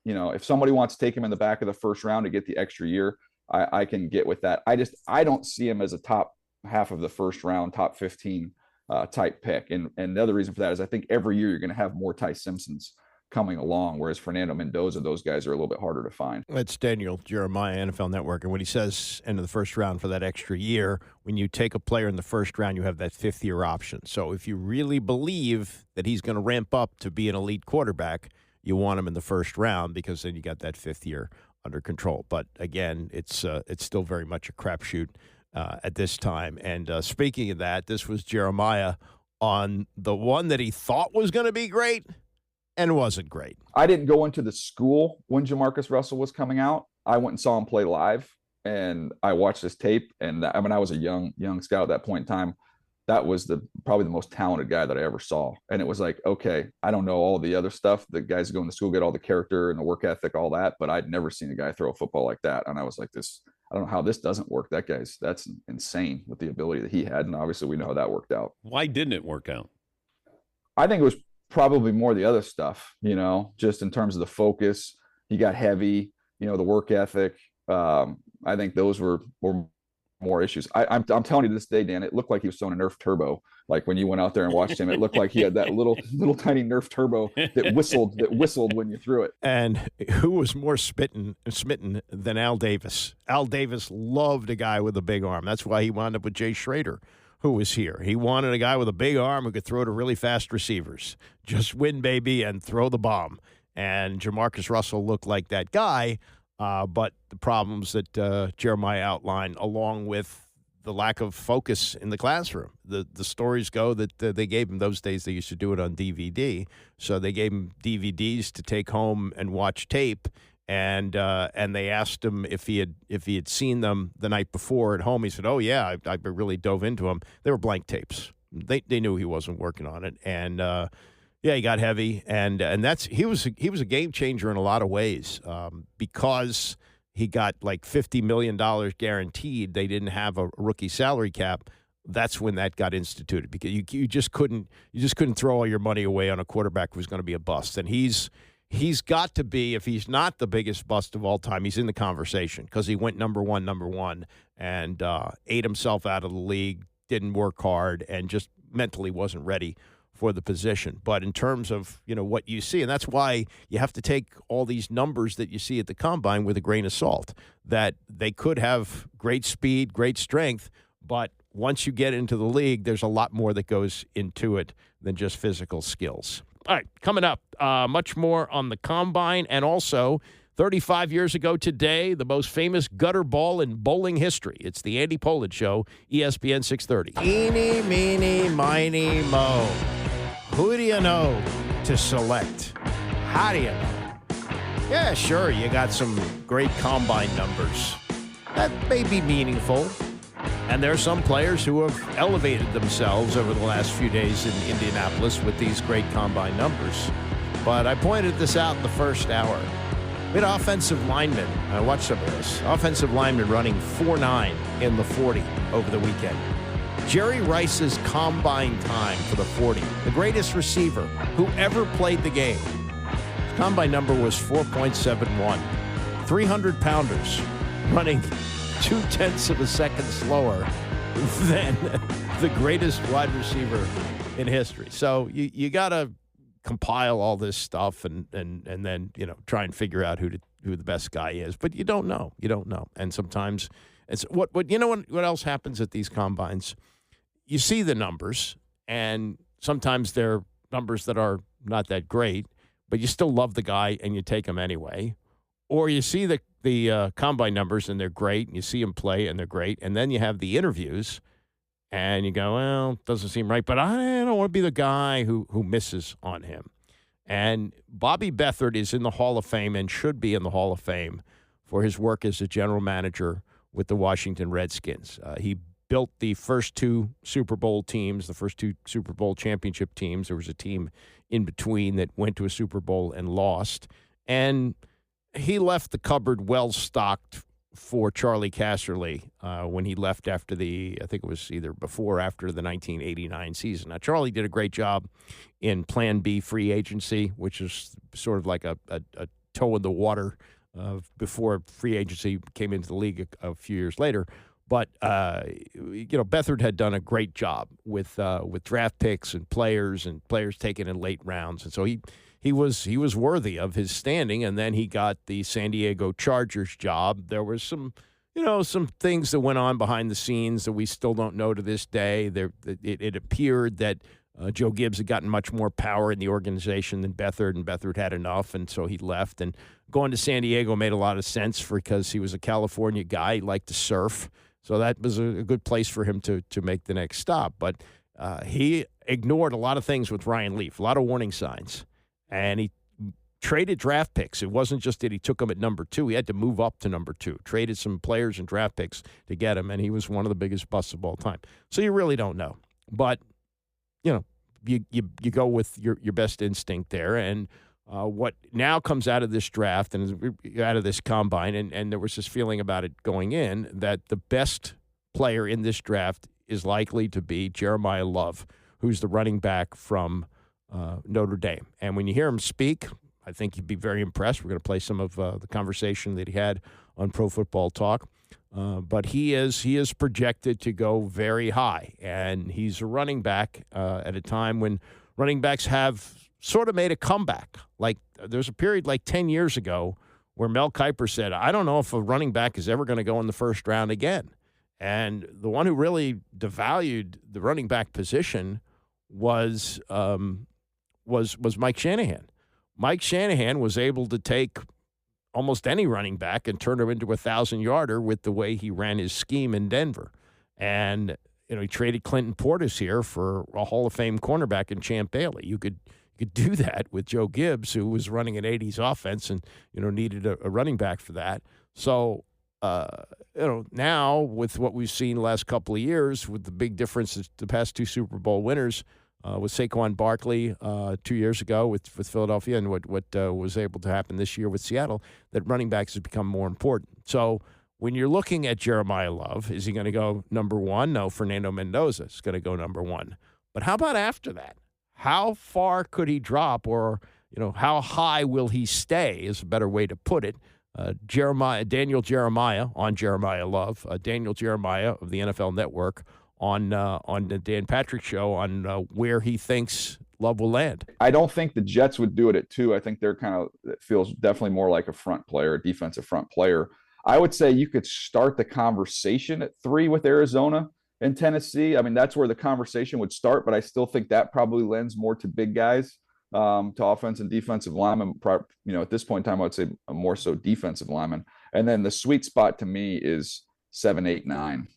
Speaker 11: if somebody wants to take him in the back of the 1st round to get the extra year, I can get with that. I don't see him as a top half of the 1st round, top 15 type pick. And the other reason for that is I think every year you're going to have more Ty Simpsons coming along, whereas Fernando Mendoza, those guys are a little bit harder to find.
Speaker 4: That's Daniel Jeremiah, NFL Network. And when he says end of the first round for that extra year, when you take a player in the first round, you have that fifth-year option. So if you really believe that he's going to ramp up to be an elite quarterback, you want him in the first round because then you got that fifth year under control. But again, it's still very much a crapshoot at this time. And speaking of that, this was Jeremiah on the one that he thought was going to be great and wasn't great.
Speaker 11: I didn't go into the school when Jamarcus Russell was coming out. I went and saw him play live, and I watched his tape. And I mean, I was a young scout at that point in time. That was probably the most talented guy that I ever saw. And it was like, okay, I don't know all the other stuff. The guys who go into school get all the character and the work ethic, all that, but I'd never seen a guy throw a football like that. And I was like, I don't know how this doesn't work. That's insane with the ability that he had. And obviously we know how that worked out.
Speaker 12: Why didn't it work out?
Speaker 11: I think it was probably more the other stuff, just in terms of the focus. He got heavy, the work ethic. I think those were more issues. I'm telling you this day, Dan, it looked like he was throwing a Nerf turbo. Like when you went out there and watched him, it looked like he had that little tiny Nerf turbo that whistled when you threw it.
Speaker 4: And who was more smitten than Al Davis? Al Davis loved a guy with a big arm. That's why he wound up with Jay Schrader, who was here. He wanted a guy with a big arm who could throw to really fast receivers. Just win, baby, and throw the bomb. And Jamarcus Russell looked like that guy, but the problems that Jeremiah outlined, along with the lack of focus in the classroom. The stories go that they gave him, those days they used to do it on DVD, so they gave him DVDs to take home and watch tape. And they asked him if he had seen them the night before at home. He said, "Oh yeah, I really dove into them. They were blank tapes. They knew he wasn't working on it." And he got heavy, and he was a game changer in a lot of ways because he got like $50 million guaranteed. They didn't have a rookie salary cap. That's when that got instituted because you just couldn't throw all your money away on a quarterback who was going to be a bust. And he's got to be, if he's not the biggest bust of all time, he's in the conversation because he went number one, and ate himself out of the league, didn't work hard, and just mentally wasn't ready for the position. But in terms of, what you see, and that's why you have to take all these numbers that you see at the combine with a grain of salt, that they could have great speed, great strength, but once you get into the league, there's a lot more that goes into it than just physical skills. All right, coming up, much more on the combine, and also 35 years ago today, the most famous gutter ball in bowling history. It's the Andy Pollard Show, ESPN 630. Eenie, Meenie, Miney, Mo. Who do you know to select? How do you know? Yeah, sure, you got some great combine numbers. That may be meaningful. And there are some players who have elevated themselves over the last few days in Indianapolis with these great combine numbers. But I pointed this out in the first hour. We had offensive linemen. I watched some of this. Offensive linemen running 4.9 in the 40 over the weekend. Jerry Rice's combine time for the 40, the greatest receiver who ever played the game. His combine number was 4.71. 300-pounders running 0.2 of a second slower than the greatest wide receiver in history. So you got to compile all this stuff and then try and figure out who the best guy is. But you don't know. And sometimes it's what else happens at these combines? You see the numbers, and sometimes they're numbers that are not that great, but you still love the guy and you take him anyway. Or you see the combine numbers and they're great, and you see him play and they're great, and then you have the interviews and you go, well, doesn't seem right, but I don't want to be the guy who misses on him. And Bobby Beathard is in the Hall of Fame and should be in the Hall of Fame for his work as a general manager with the Washington Redskins. He built the first two Super Bowl teams, the first two Super Bowl championship teams. There was a team in between that went to a Super Bowl and lost. And he left the cupboard well-stocked for Charlie Casserly when he left after I think it was either before or after the 1989 season. Now, Charlie did a great job in Plan B free agency, which is sort of like a toe in the water before free agency came into the league a few years later. But Beathard had done a great job with draft picks and players taken in late rounds, and so he was worthy of his standing. And then he got the San Diego Chargers job. There was some things that went on behind the scenes that we still don't know to this day. It appeared that Joe Gibbs had gotten much more power in the organization than Beathard, and Beathard had enough, and so he left. And going to San Diego made a lot of sense because he was a California guy. He liked to surf. So that was a good place for him to make the next stop. But he ignored a lot of things with Ryan Leaf, a lot of warning signs. And he traded draft picks. It wasn't just that he took them at number 2. He had to move up to number 2, traded some players and draft picks to get him, and he was one of the biggest busts of all time. So you really don't know. But, you go with your best instinct there. And what now comes out of this draft and out of this combine, and there was this feeling about it going in, that the best player in this draft is likely to be Jeremiah Love, who's the running back from Notre Dame. And when you hear him speak, I think you'd be very impressed. We're going to play some of the conversation that he had on Pro Football Talk. But he is projected to go very high, and he's a running back at a time when running backs have sort of made a comeback. Like there's a period like 10 years ago where Mel Kiper said, I don't know if a running back is ever going to go in the first round again. And the one who really devalued the running back position was Mike Shanahan. Mike Shanahan was able to take almost any running back and turn him into a 1,000-yarder with the way he ran his scheme in Denver. And, he traded Clinton Portis here for a Hall of Fame cornerback in Champ Bailey. You could do that with Joe Gibbs, who was running an 80s offense and, needed a running back for that. So, now with what we've seen the last couple of years, with the big difference, the past 2 Super Bowl winners, with Saquon Barkley 2 years ago with Philadelphia, and what was able to happen this year with Seattle, that running backs has become more important. So when you're looking at Jeremiah Love, is he going to go number 1? No, Fernando Mendoza is going to go number 1. But how about after that? How far could he drop, or how high will he stay is a better way to put it. Daniel Jeremiah on Jeremiah Love, Daniel Jeremiah of the NFL Network on the Dan Patrick Show on where he thinks Love will land.
Speaker 11: I don't think the Jets would do it at 2. I think they're it feels definitely more like a front player, a defensive front player. I would say you could start the conversation at 3 with Arizona and Tennessee. I mean, that's where the conversation would start, but I still think that probably lends more to big guys, to offense and defensive linemen. At this point in time, I would say more so defensive linemen. And then the sweet spot to me is 7, 8, 9.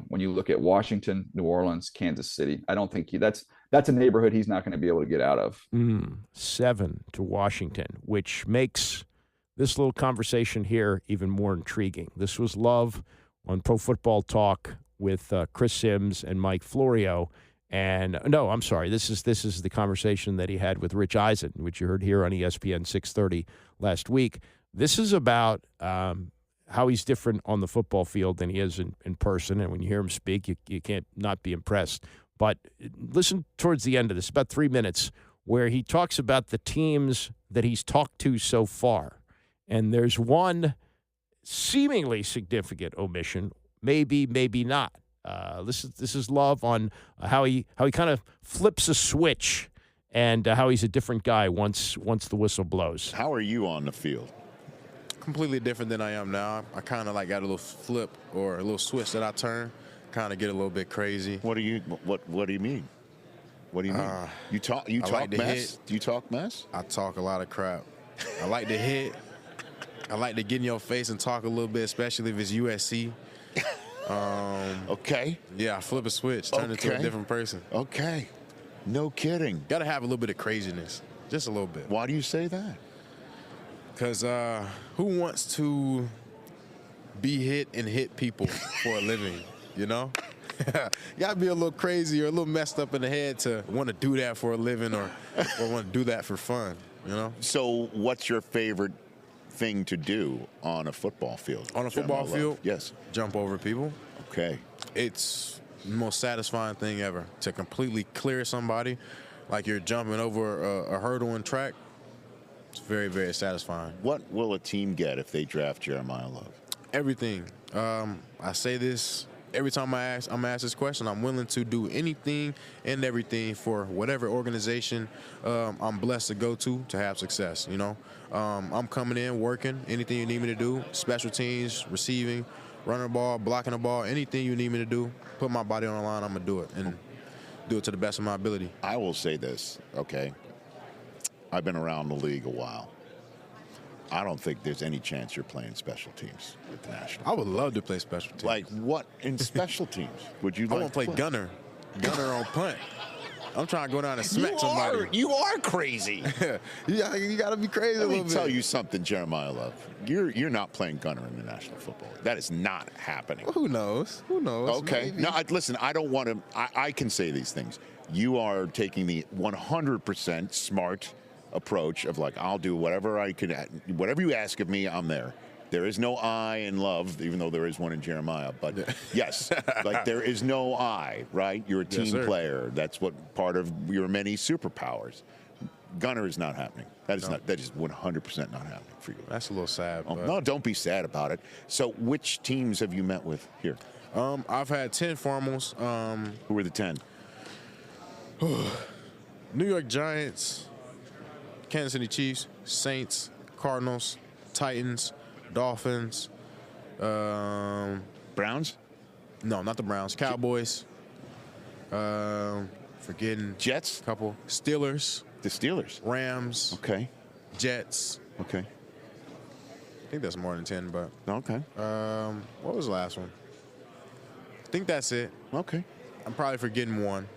Speaker 11: When you look at Washington, New Orleans, Kansas City, I don't think that's a neighborhood he's not going to be able to get out of.
Speaker 4: 7 to Washington, which makes this little conversation here even more intriguing. This was Love on Pro Football Talk with Chris Sims and Mike Florio. And no, I'm sorry. This is the conversation that he had with Rich Eisen, which you heard here on ESPN 630 last week. This is about how he's different on the football field than he is in person. And when you hear him speak, you can't not be impressed. But listen towards the end of this, about 3 minutes, where he talks about the teams that he's talked to so far. And there's one seemingly significant omission, maybe not. This is Love on how he kind of flips a switch and how he's a different guy once the whistle blows.
Speaker 12: How are you on the field?
Speaker 13: Completely different than I am now. I kind of like got a little flip or a little switch that I turn, kind of get a little bit crazy.
Speaker 12: What do you mean? What do you mean? You talk like mess? Do you talk mess?
Speaker 13: I talk a lot of crap. I like to hit. I like to get in your face and talk a little bit, especially if it's USC.
Speaker 12: Okay.
Speaker 13: Yeah, I flip a switch, turn into a different person.
Speaker 12: Okay. No kidding.
Speaker 13: Got to have a little bit of craziness, just a little bit.
Speaker 12: Why do you say that?
Speaker 13: Because who wants to be hit and hit people for a living, you know? You got to be a little crazy or a little messed up in the head to want to do that for a living or want to do that for fun, you know?
Speaker 12: So what's your favorite thing to do on a football field?
Speaker 13: On a football field?
Speaker 12: Yes.
Speaker 13: Jump over people.
Speaker 12: Okay.
Speaker 13: It's the most satisfying thing ever to completely clear somebody like you're jumping over a hurdle in track. It's very, very satisfying.
Speaker 12: What will a team get if they draft Jeremiah Love?
Speaker 13: Everything. I say this every time I'm asked this question. I'm willing to do anything and everything for whatever organization I'm blessed to go to have success. You know, I'm coming in, working. Anything you need me to do, special teams, receiving, running the ball, blocking the ball, anything you need me to do, put my body on the line, I'm gonna do it and do it to the best of my ability.
Speaker 12: I will say this, okay? I've been around the league a while. I don't think there's any chance you're playing special teams with the national.
Speaker 13: I would love to play special teams.
Speaker 12: Like what in special teams would you like?
Speaker 13: I want to play gunner on punt. I'm trying to go down and smack somebody.
Speaker 12: You are crazy.
Speaker 13: You got to be crazy a little bit.
Speaker 12: Let me tell you something, Jeremiah Love. You're not playing gunner in the National Football League. That is not happening.
Speaker 13: Well, who knows? Who knows?
Speaker 12: Okay.
Speaker 13: Maybe.
Speaker 12: No, listen, I don't want to. I can say these things. You are taking the 100% smart approach of like, I'll do whatever I could, whatever you ask of me, I'm there. There is no I in love, even though there is one in Jeremiah. But yes, like there is no I, right? You're a team player. That's what part of your many superpowers. Gunner is not happening. That is not. That is 100% not happening for you.
Speaker 13: That's a little sad.
Speaker 12: Oh, no, don't be sad about it. So, which teams have you met with here?
Speaker 13: I've had 10 formals.
Speaker 12: Who were the 10?
Speaker 13: New York Giants, Kansas City Chiefs, Saints, Cardinals, Titans, Dolphins,
Speaker 12: Browns?
Speaker 13: No, not the Browns. Cowboys. Forgetting
Speaker 12: Jets.
Speaker 13: Couple. Steelers.
Speaker 12: The Steelers.
Speaker 13: Rams.
Speaker 12: Okay.
Speaker 13: Jets.
Speaker 12: Okay.
Speaker 13: I think that's more than 10, but
Speaker 12: okay.
Speaker 13: What was the last one? I think that's it.
Speaker 12: Okay.
Speaker 13: I'm probably forgetting one,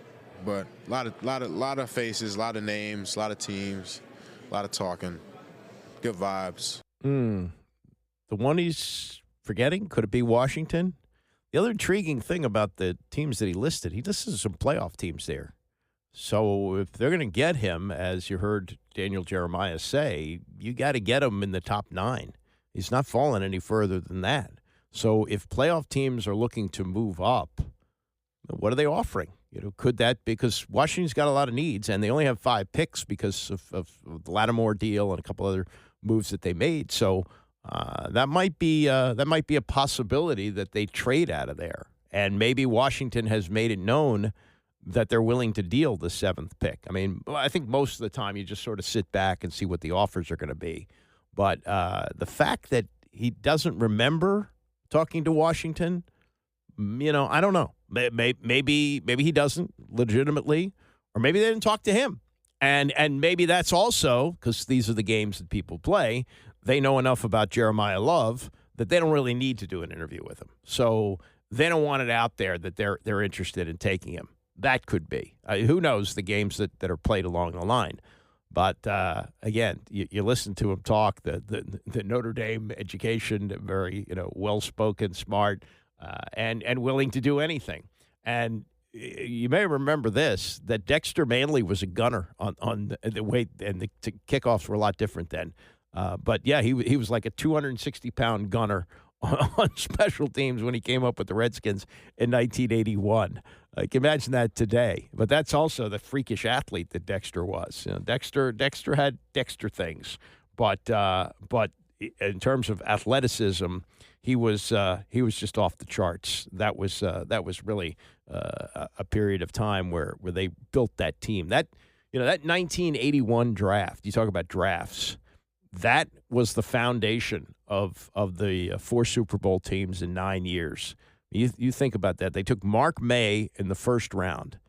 Speaker 13: but a lot of faces, a lot of names, a lot of teams, a lot of talking. Good vibes.
Speaker 4: The one he's forgetting, could it be Washington? The other intriguing thing about the teams that he listed some playoff teams there. So if they're going to get him, as you heard Daniel Jeremiah say, you got to get him in the top 9. He's not falling any further than that. So if playoff teams are looking to move up, what are they offering? Could that, because Washington's got a lot of needs, and they only have 5 picks because of the Lattimore deal and a couple other moves that they made. So that might be a possibility that they trade out of there. And maybe Washington has made it known that they're willing to deal the 7th pick. I mean, I think most of the time you just sort of sit back and see what the offers are going to be. But the fact that he doesn't remember talking to Washington, I don't know. Maybe he doesn't legitimately, or maybe they didn't talk to him. And maybe that's also, because these are the games that people play, they know enough about Jeremiah Love that they don't really need to do an interview with him. So they don't want it out there that they're interested in taking him. That could be. Who knows the games that are played along the line. But, again, you listen to him talk, the Notre Dame education, very well-spoken, smart, and willing to do anything. And you may remember this, that Dexter Manley was a gunner on the weight, and the kickoffs were a lot different then. But, yeah, he was like a 260-pound gunner on special teams when he came up with the Redskins in 1981. I can imagine that today. But that's also the freakish athlete that Dexter was. Dexter had Dexter things. But in terms of athleticism, he was just off the charts. That was really a period of time where they built that team. That 1981 draft. You talk about drafts. That was the foundation of the 4 Super Bowl teams in 9 years. You think about that. They took Mark May in the first round.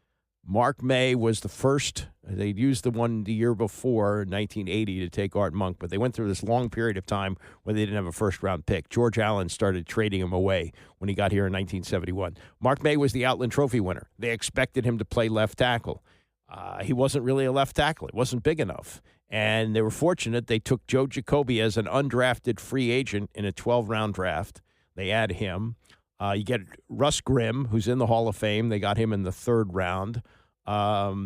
Speaker 4: Mark May was the first. They'd used the one the year before, 1980, to take Art Monk, but they went through this long period of time where they didn't have a first-round pick. George Allen started trading him away when he got here in 1971. Mark May was the Outland Trophy winner. They expected him to play left tackle. He wasn't really a left tackle. It wasn't big enough. And they were fortunate they took Joe Jacoby as an undrafted free agent in a 12-round draft. They add him. You get Russ Grimm, who's in the Hall of Fame. They got him in the 3rd round.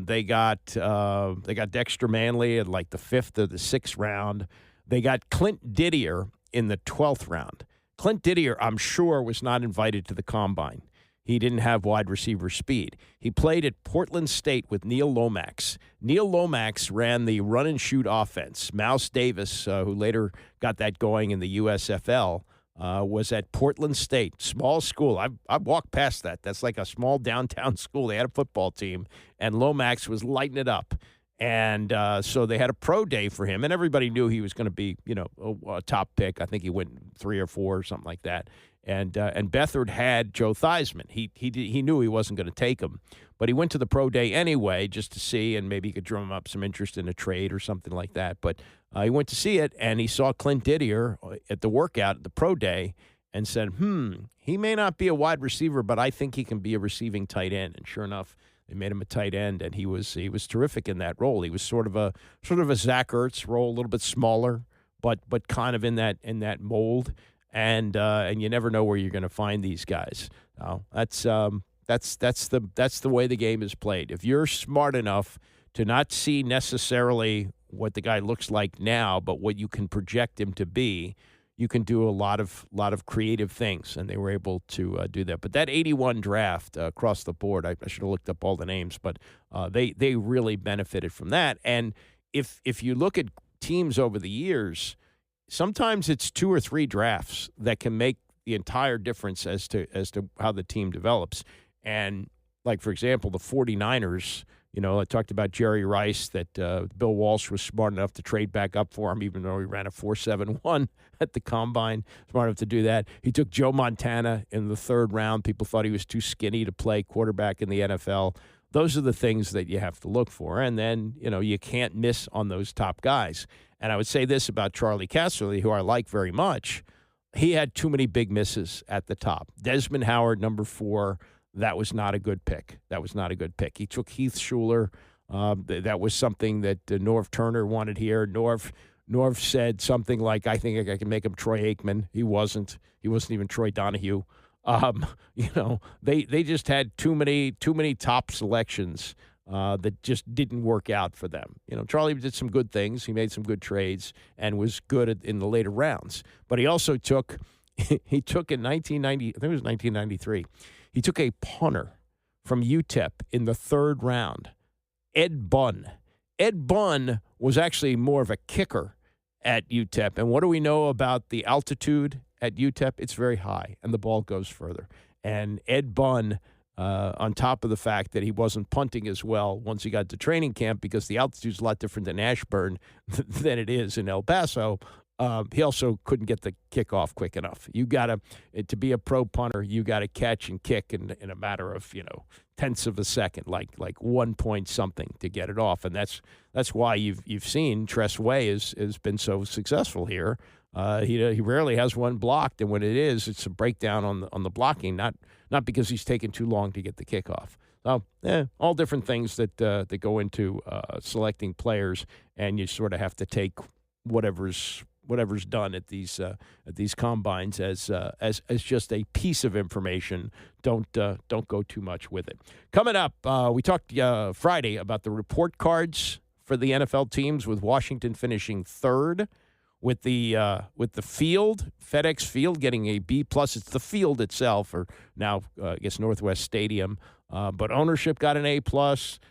Speaker 4: They got Dexter Manley at like the 5th or the 6th round. They got Clint Didier in the 12th round. Clint Didier, I'm sure, was not invited to the Combine. He didn't have wide receiver speed. He played at Portland State with Neil Lomax. Neil Lomax ran the run-and-shoot offense. Mouse Davis, who later got that going in the USFL, was at Portland State, small school. I've walked past that. That's like a small downtown school. They had a football team, and Lomax was lighting it up. And so they had a pro day for him, and everybody knew he was going to be, a top pick. I think he went 3 or 4 or something like that. And Beathard had Joe Theismann. He knew he wasn't going to take him, but he went to the pro day anyway just to see, and maybe he could drum up some interest in a trade or something like that. But he went to see it, and he saw Clint Didier at the workout at the pro day and said, he may not be a wide receiver, but I think he can be a receiving tight end. And sure enough, they made him a tight end, and he was terrific in that role. He was sort of a Zach Ertz role, a little bit smaller, but kind of in that mold. And you never know where you're going to find these guys. That's the way the game is played. If you're smart enough to not see necessarily what the guy looks like now, but what you can project him to be, you can do a lot of creative things, and they were able to do that. But that 81 draft across the board, I should have looked up all the names, but they really benefited from that. And if you look at teams over the years, sometimes it's 2 or 3 drafts that can make the entire difference as to how the team develops. And like, for example, the 49ers, I talked about Jerry Rice, that Bill Walsh was smart enough to trade back up for him, even though he ran a 4.71 at the combine. Smart enough to do that. He took Joe Montana in the 3rd round. People thought he was too skinny to play quarterback in the NFL. Those are the things that you have to look for. And then, you can't miss on those top guys. And I would say this about Charlie Casserly, who I like very much. He had too many big misses at the top. Desmond Howard, number 4, that was not a good pick. He took Heath Schuler. That was something that Norv Turner wanted here. Norv said something like, I think I can make him Troy Aikman. He wasn't even Troy Donahue. They just had too many top selections that just didn't work out for them. Charlie did some good things. He made some good trades and was good in the later rounds. But he also took in 1990, I think it was 1993, he took a punter from UTEP in the 3rd round, Ed Bunn. Ed Bunn was actually more of a kicker at UTEP. And what do we know about the altitude at UTEP? It's very high, and the ball goes further. And Ed Bunn, on top of the fact that he wasn't punting as well once he got to training camp, because the altitude's a lot different in Ashburn than it is in El Paso, he also couldn't get the kickoff quick enough. You got to be a pro punter, you got to catch and kick in a matter of, tenths of a second, like 1 point something to get it off. And that's why you've seen Tress Way has been so successful here. He rarely has one blocked, and when it is, it's a breakdown on the blocking, not because he's taken too long to get the kickoff. So, all different things that go into selecting players, and you sort of have to take whatever's done at these combines as just a piece of information. Don't go too much with it. Coming up, we talked Friday about the report cards for the NFL teams, with Washington finishing 3rd. With the field, FedEx Field getting a B+. It's the field itself, or now I guess Northwest Stadium. But ownership got an A+.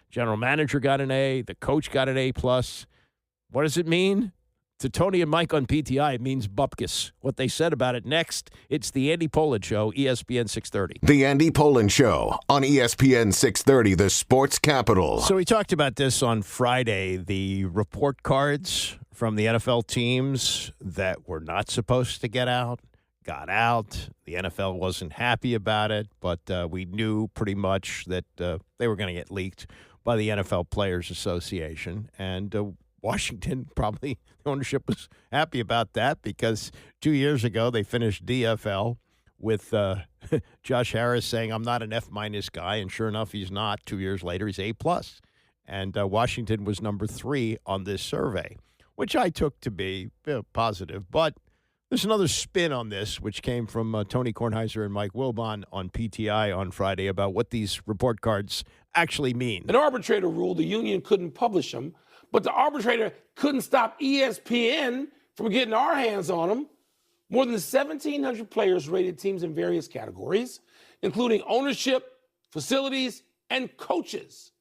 Speaker 4: General manager got an A. The coach got an A+. What does it mean? To Tony and Mike on PTI, it means bupkis. What they said about it next, it's the Andy Pollin Show, ESPN 630.
Speaker 1: The Andy Pollin Show on ESPN 630, the sports capital.
Speaker 4: So we talked about this on Friday, the report cards from the NFL teams that were not supposed to get out, got out. The NFL wasn't happy about it, but we knew pretty much that they were going to get leaked by the NFL Players Association. And Washington, probably the ownership was happy about that, because 2 years ago they finished DFL with Josh Harris saying, I'm not an F- guy, and sure enough, he's not. 2 years later, he's A+. And Washington was number 3 on this survey, which I took to be positive. But there's another spin on this, which came from Tony Kornheiser and Mike Wilbon on PTI on Friday about what these report cards actually mean.
Speaker 14: An arbitrator ruled the union couldn't publish them, but the arbitrator couldn't stop ESPN from getting our hands on them. More than 1,700 players rated teams in various categories, including ownership, facilities, and coaches.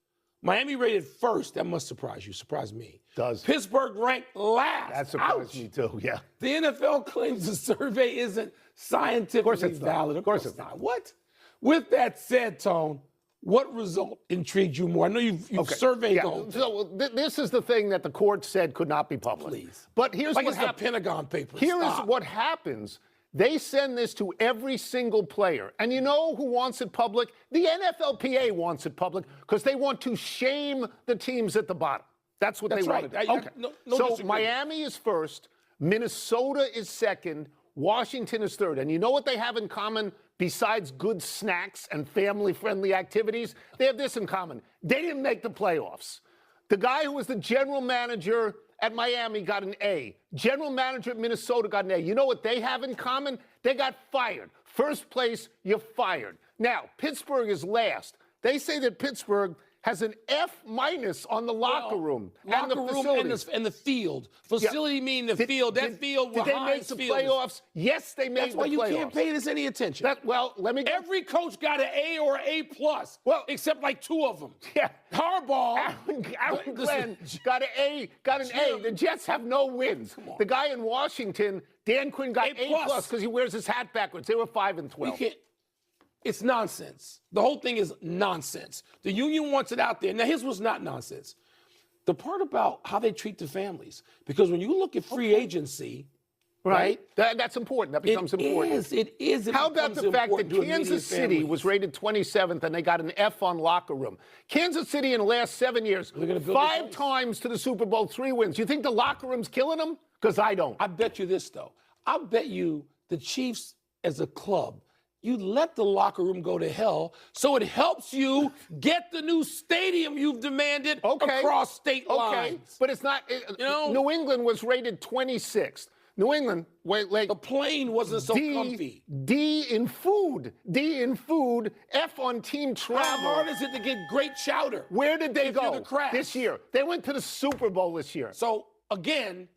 Speaker 14: Miami rated first. That must surprise you. Surprise me.
Speaker 15: Does.
Speaker 14: Pittsburgh ranked last.
Speaker 15: That surprised me too, yeah.
Speaker 14: The NFL claims the survey isn't scientifically valid.
Speaker 15: Of course it's not.
Speaker 14: What? With that said, Tone, what result intrigued you more? I know you've surveyed those.
Speaker 15: So this is the thing that the court said could not be published.
Speaker 14: Please.
Speaker 15: But here's
Speaker 14: like
Speaker 15: what
Speaker 14: it's
Speaker 15: happens.
Speaker 14: the Pentagon Papers.
Speaker 15: Here is what happens. They send this to every single player. And you know who wants it public? The NFLPA wants it public because they want to shame the teams at the bottom. That's what they want to do. Okay. So Miami is first. Minnesota is second. Washington is third. And you know what they have in common besides good snacks and family-friendly activities? They have this in common. They didn't make the playoffs. The guy who was the general manager at Miami got an A. General manager at Minnesota got an A. You know what they have in common? They got fired. First place, you're fired. Now, Pittsburgh is last. They say that Pittsburgh has an F- on the locker room and the facilities.
Speaker 14: And the field. Facility meaning the field. That field
Speaker 15: did they make the playoffs? Yes, they made the playoffs.
Speaker 14: That's why you can't pay this any attention.
Speaker 15: Every
Speaker 14: coach got an A or A+. Well, except like 2 of them.
Speaker 15: Yeah.
Speaker 14: Harbaugh.
Speaker 15: Aaron Glenn got an A. The Jets have no wins. The guy in Washington, Dan Quinn, got A+ because he wears his hat backwards. They were 5-12.
Speaker 14: It's nonsense. The whole thing is nonsense. The union wants it out there. Now, here's what's not nonsense. The part about how they treat the families. Because when you look at free agency, right?
Speaker 15: That's important. That becomes important.
Speaker 14: It is.
Speaker 15: How about the fact that Kansas City was rated 27th and they got an F on locker room? Kansas City in the last 7 years, 5 times to the Super Bowl, 3 wins. You think the locker room's killing them? Because I don't.
Speaker 14: I bet you this, though. I bet you the Chiefs as a club, you let the locker room go to hell so it helps you get the new stadium you've demanded across state lines.
Speaker 15: But it's not. New England was rated 26th. New England,
Speaker 14: the plane wasn't so comfy.
Speaker 15: D in food, F on team travel.
Speaker 14: How hard is it to get great chowder?
Speaker 15: Where did they go
Speaker 14: this
Speaker 15: year? They went to the Super Bowl this year.
Speaker 14: So, again,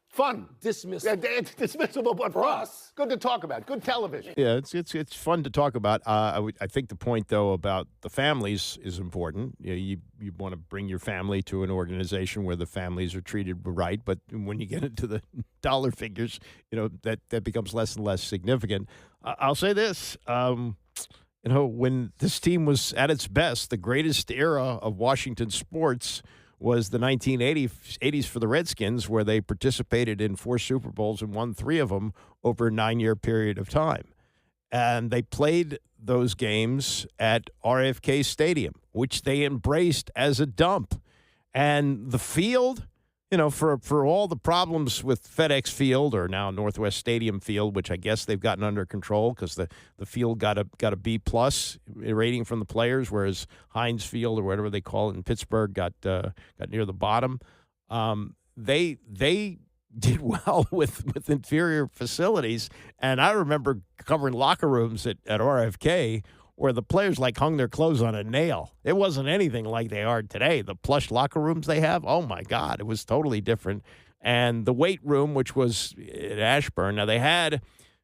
Speaker 15: fun.
Speaker 14: Dismissible.
Speaker 15: It's dismissible, but for us, good to talk about. Good television.
Speaker 4: Yeah, it's fun to talk about. I think the point, though, about the families is important. You want to bring your family to an organization where the families are treated right, but when you get into the dollar figures, that becomes less and less significant. I'll say this. When this team was at its best, the greatest era of Washington sports was the 1980s for the Redskins, where they participated in 4 Super Bowls and won 3 of them over a 9-year period of time. And they played those games at RFK Stadium, which they embraced as a dump. And the field, for all the problems with FedEx Field, or now Northwest Stadium Field, which I guess they've gotten under control because the field got a B+ rating from the players, whereas Heinz Field, or whatever they call it in Pittsburgh, got near the bottom. They did well with inferior facilities, and I remember covering locker rooms at RFK where the players hung their clothes on a nail. It wasn't anything like they are today. The plush locker rooms they have, oh my God, it was totally different. And the weight room, which was at Ashburn, now they had.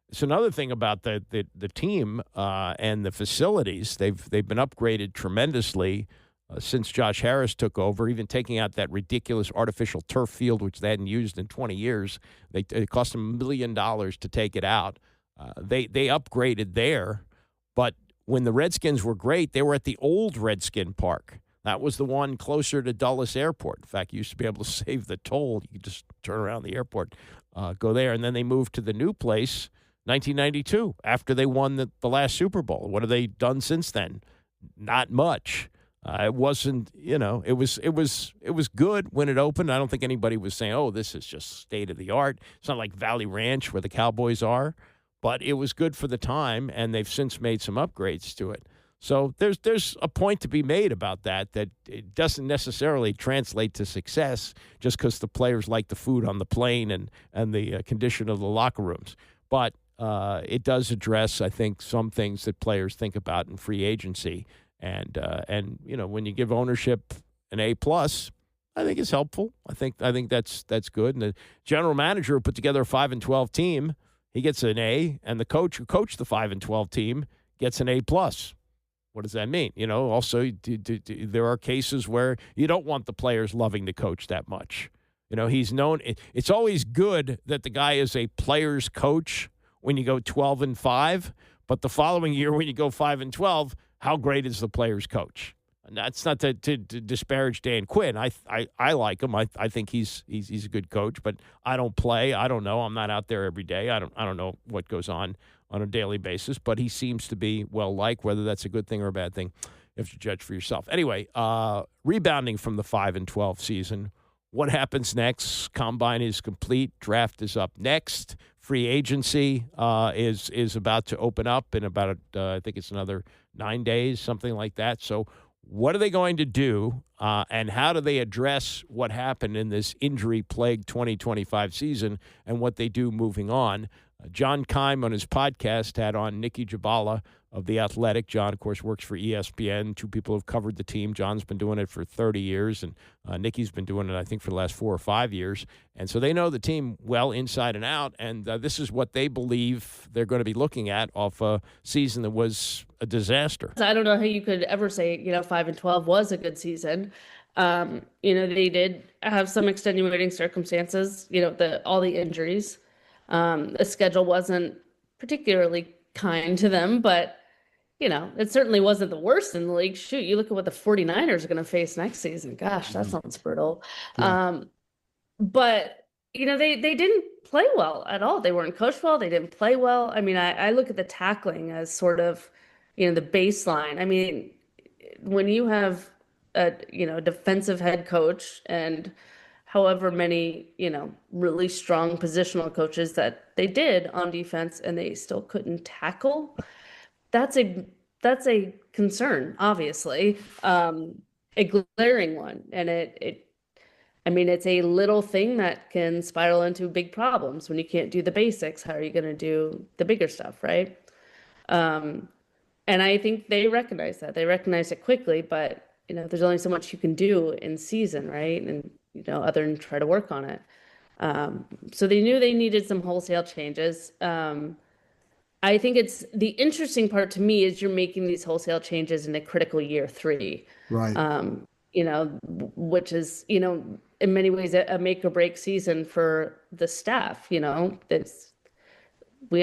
Speaker 4: It's another thing about the team and the facilities. They've been upgraded tremendously since Josh Harris took over, even taking out that ridiculous artificial turf field, which they hadn't used in 20 years. It cost them $1 million to take it out. They upgraded there, but when the Redskins were great, they were at the old Redskin Park. That was the one closer to Dulles Airport. In fact, you used to be able to save the toll. You could just turn around the airport, go there. And then they moved to the new place, 1992, after they won the last Super Bowl. What have they done since then? Not much. It wasn't, it was good when it opened. I don't think anybody was saying, oh, this is just state of the art. It's not like Valley Ranch where the Cowboys are. But it was good for the time, and they've since made some upgrades to it. So there's a point to be made about that it doesn't necessarily translate to success just because the players like the food on the plane and the condition of the locker rooms. But it does address, I think, some things that players think about in free agency. And when you give ownership an A+, I think it's helpful. I think that's good. And the general manager put together a 5-12 team. He gets an A, and the coach who coached the 5-12 team gets an A+. What does that mean? Also, there are cases where you don't want the players loving the coach that much. He's known. It's always good that the guy is a player's coach when you go 12-5, but the following year when you go 5-12, how great is the player's coach? And that's not to disparage Dan Quinn. I like him. I think he's a good coach, but I don't play. I don't know. I'm not out there every day. I don't know what goes on a daily basis, but he seems to be well-liked. Whether that's a good thing or a bad thing, you have to judge for yourself. Anyway, rebounding from the 5-12 season, what happens next? Combine is complete. Draft is up next. Free agency is about to open up in about, I think it's another 9 days, something like that. So what are they going to do, and how do they address what happened in this injury-plagued 2025 season and what they do moving on? John Keim on his podcast had on Nikki Jhabvala of The Athletic. John, of course, works for ESPN. Two people have covered the team. John's been doing it for 30 years, and Nikki's been doing it, I think, for the last 4 or 5 years. And so they know the team well inside and out, and this is what they believe they're going to be looking at off a season that was a disaster.
Speaker 16: I don't know how you could ever say, 5-12 was a good season. They did have some extenuating circumstances, all the injuries. The schedule wasn't particularly kind to them, but, it certainly wasn't the worst in the league. Shoot, you look at what the 49ers are going to face next season. Gosh, that sounds brutal. Yeah. But, they didn't play well at all. They weren't coached well. They didn't play well. I mean, I look at the tackling as sort of, the baseline. I mean, when you have a defensive head coach and however many, really strong positional coaches that they did on defense and they still couldn't tackle, that's a concern, obviously, a glaring one. And it's a little thing that can spiral into big problems when you can't do the basics. How are you going to do the bigger stuff, right? And I think they recognize that. They recognize it quickly, but, there's only so much you can do in season, right? And other than try to work on it. So they knew they needed some wholesale changes. I think it's the interesting part to me is you're making these wholesale changes in a critical year 3.
Speaker 17: Right.
Speaker 16: Which is, in many ways a make or break season for the staff. We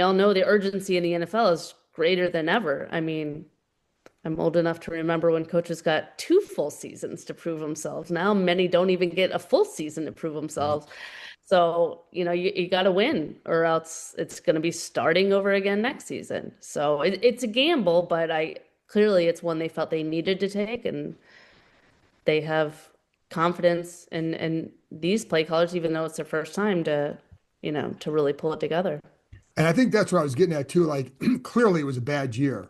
Speaker 16: all know the urgency in the NFL is greater than ever. I mean, I'm old enough to remember when coaches got 2 full seasons to prove themselves. Now many don't even get a full season to prove themselves. So, you got to win or else it's going to be starting over again next season. So it's a gamble, but clearly it's one they felt they needed to take, and they have confidence in these play callers, even though it's their first time to really pull it together.
Speaker 17: And I think that's what I was getting at too. Like clearly it was a bad year,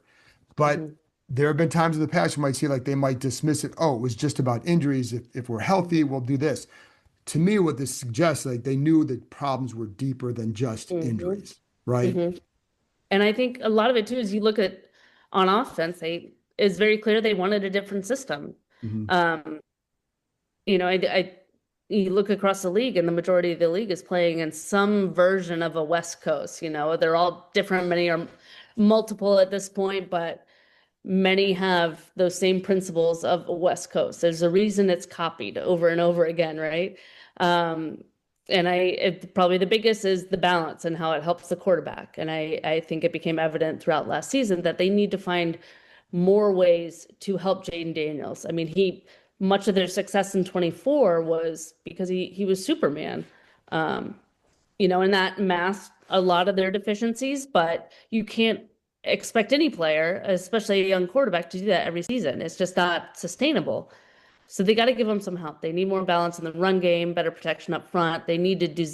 Speaker 17: but there have been times in the past you might see like they might dismiss it. Oh, it was just about injuries. If we're healthy, we'll do this. To me, what this suggests, like they knew that problems were deeper than just injuries, right?
Speaker 16: And I think a lot of it too is you look at on offense, it's very clear they wanted a different system. You look across the league, and the majority of the league is playing in some version of a West Coast. They're all different. Many are multiple at this point, but many have those same principles of a West Coast. There's a reason it's copied over and over again, right? And probably the biggest is the balance and how it helps the quarterback. And I think it became evident throughout last season that they need to find more ways to help Jaden Daniels. I mean, much of their success in 24 was because he was Superman, and that masked a lot of their deficiencies, but you can't expect any player, especially a young quarterback, to do that every season. It's just not sustainable. So they got to give them some help. They need more balance in the run game, better protection up front. They need to do,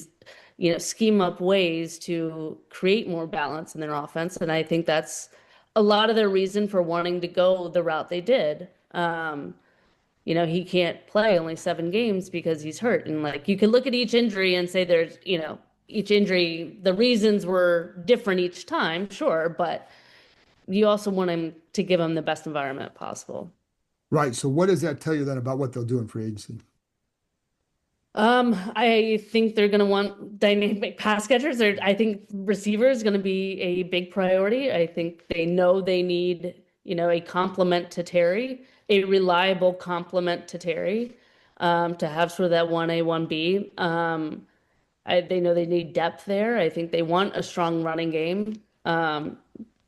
Speaker 16: scheme up ways to create more balance in their offense. And I think that's a lot of their reason for wanting to go the route they did. He can't play only 7 games because he's hurt. And you can look at each injury and say there's, each injury, the reasons were different each time, sure, but you also want him to give him the best environment possible.
Speaker 17: Right. So what does that tell you then about what they'll do in free agency?
Speaker 16: I think they're going to want dynamic pass catchers. I think receiver is going to be a big priority. I think they know they need a complement to Terry, a reliable complement to Terry, to have sort of that 1A, 1B. They know they need depth there. I think they want a strong running game.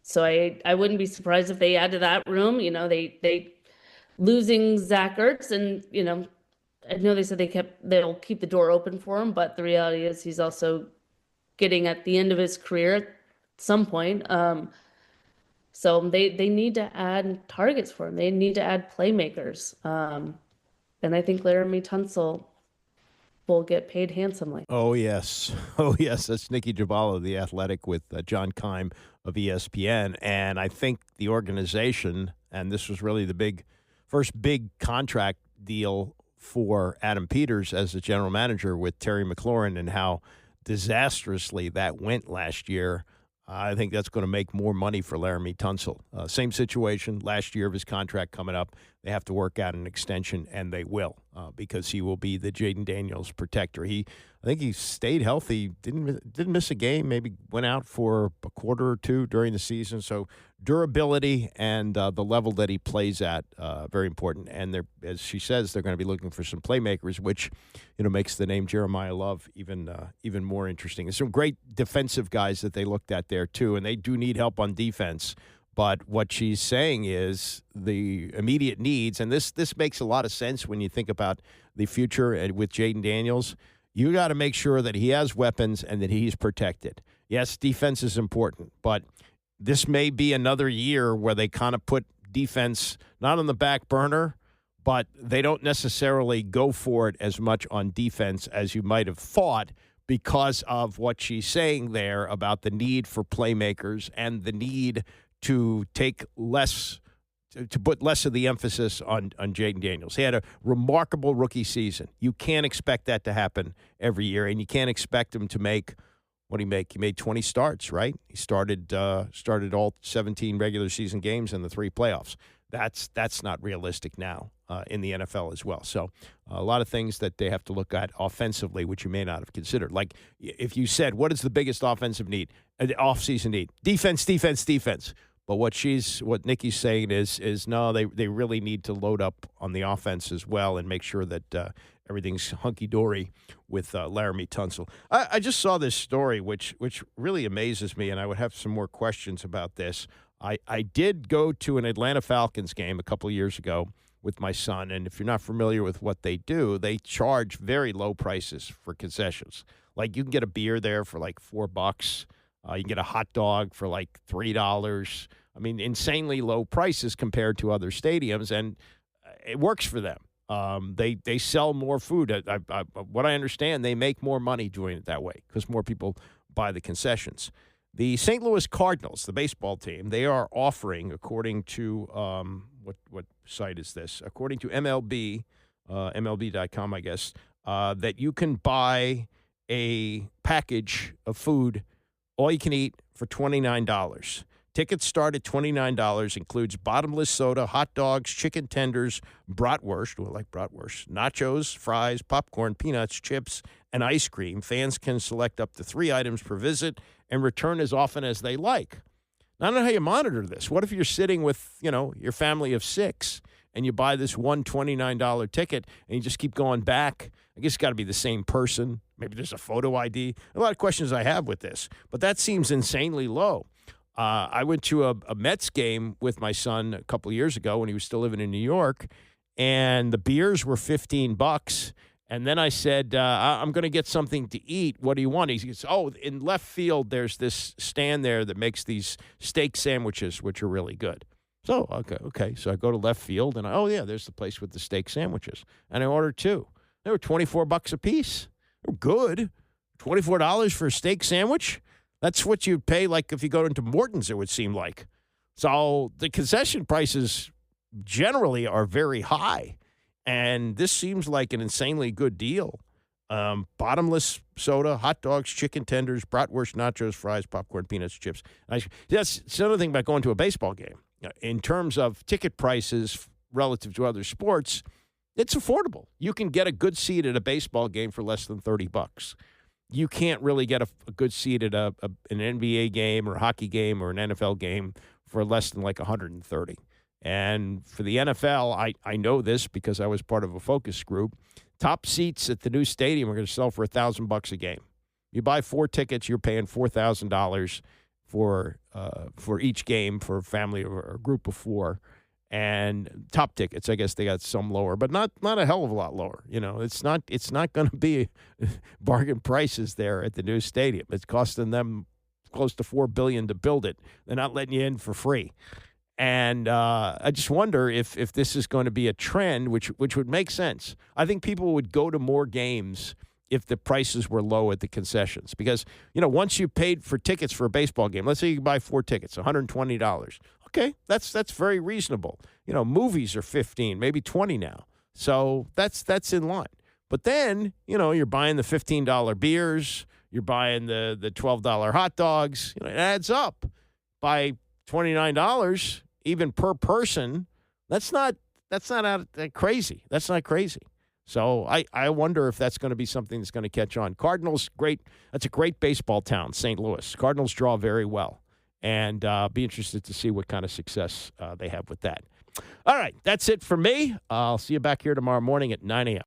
Speaker 16: So I wouldn't be surprised if they add to that room. They losing Zach Ertz, and I know they said they'll keep the door open for him, but the reality is he's also getting at the end of his career at some point. So they need to add targets for him. They need to add playmakers. And I think Laramie Tunsil will get paid handsomely.
Speaker 4: Oh, yes. Oh, yes. That's Nikki Jabala, The Athletic, with John Keim of ESPN. And I think the organization, and this was really the first big contract deal for Adam Peters as the general manager with Terry McLaurin, and how disastrously that went last year. I think that's going to make more money for Laramie Tunsil. Same situation last year of his contract coming up. They have to work out an extension, and they will, because he will be the Jaden Daniels protector. I think he stayed healthy, didn't miss a game, maybe went out for a quarter or two during the season. So durability and the level that he plays at, very important. And as she says, they're going to be looking for some playmakers, which makes the name Jeremiah Love even more interesting. There's some great defensive guys that they looked at there too, and they do need help on defense. But what she's saying is the immediate needs, and this makes a lot of sense when you think about the future with Jaden Daniels. You got to make sure that he has weapons and that he's protected. Yes, defense is important, but this may be another year where they kind of put defense not on the back burner, but they don't necessarily go for it as much on defense as you might have thought, because of what she's saying there about the need for playmakers and the need to take less, to put less of the emphasis on Jaden Daniels. He had a remarkable rookie season. You can't expect that to happen every year, and you can't expect him to make, what did he make? He made 20 starts, right? He started all 17 regular season games and the 3 playoffs. That's not realistic now in the NFL as well. So a lot of things that they have to look at offensively, which you may not have considered. Like if you said, what is the biggest offensive need, offseason need? Defense, defense, defense. But what Nikki's saying is no, they really need to load up on the offense as well and make sure that everything's hunky-dory with Laramie Tunsil. I just saw this story, which really amazes me, and I would have some more questions about this. I did go to an Atlanta Falcons game a couple of years ago with my son, and if you're not familiar with what they do, they charge very low prices for concessions. Like you can get a beer there for like $4. You can get a hot dog for like $3. I mean, insanely low prices compared to other stadiums, and it works for them. They sell more food. What I understand, they make more money doing it that way because more people buy the concessions. The St. Louis Cardinals, the baseball team, they are offering, according to what site is this? According to MLB, MLB.com, I guess, that you can buy a package of food, all you can eat, for $29. Tickets start at $29, includes bottomless soda, hot dogs, chicken tenders, bratwurst, I like bratwurst, nachos, fries, popcorn, peanuts, chips, and ice cream. Fans can select up to 3 items per visit and return as often as they like. Now, I don't know how you monitor this. What if you're sitting with, your family of 6 and you buy this one $29 ticket and you just keep going back? I guess it's got to be the same person. Maybe there's a photo ID. A lot of questions I have with this, but that seems insanely low. I went to a Mets game with my son a couple of years ago when he was still living in New York, and the beers were $15. And then I said, I'm going to get something to eat. What do you want? He says, in left field, there's this stand there that makes these steak sandwiches, which are really good. So, okay. So I go to left field, and there's the place with the steak sandwiches. And I ordered 2. They were $24 a piece. They were good. $24 for a steak sandwich? That's what you'd pay, like, if you go into Morton's, it would seem like. So the concession prices generally are very high, and this seems like an insanely good deal. Bottomless soda, hot dogs, chicken tenders, bratwurst, nachos, fries, popcorn, peanuts, chips. That's another thing about going to a baseball game. In terms of ticket prices relative to other sports, it's affordable. You can get a good seat at a baseball game for less than $30. You can't really get a good seat at an NBA game or a hockey game or an NFL game for less than like $130. And for the NFL, I know this because I was part of a focus group. Top seats at the new stadium are going to sell for $1,000 a game. You buy 4 tickets, you're paying $4,000 for each game for a family or a group of 4. And top tickets, I guess they got some lower, but not a hell of a lot lower. You know, it's not going to be bargain prices there at the new stadium. It's costing them close to $4 billion to build it. They're not letting you in for free. And I just wonder if this is going to be a trend, which would make sense. I think people would go to more games if the prices were low at the concessions. Because, you know, once you paid for tickets for a baseball game, let's say you buy 4 tickets, $120. Okay, that's very reasonable. You know, movies are $15, maybe $20 now. So that's in line. But then, you know, you're buying the $15 beers, you're buying the $12 hot dogs. You know, it adds up. By $29 even per person, that's not crazy. That's not crazy. So I wonder if that's going to be something that's going to catch on. Cardinals, great. That's a great baseball town, St. Louis. Cardinals draw very well. And be interested to see what kind of success they have with that. All right, that's it for me. I'll see you back here tomorrow morning at 9 a.m.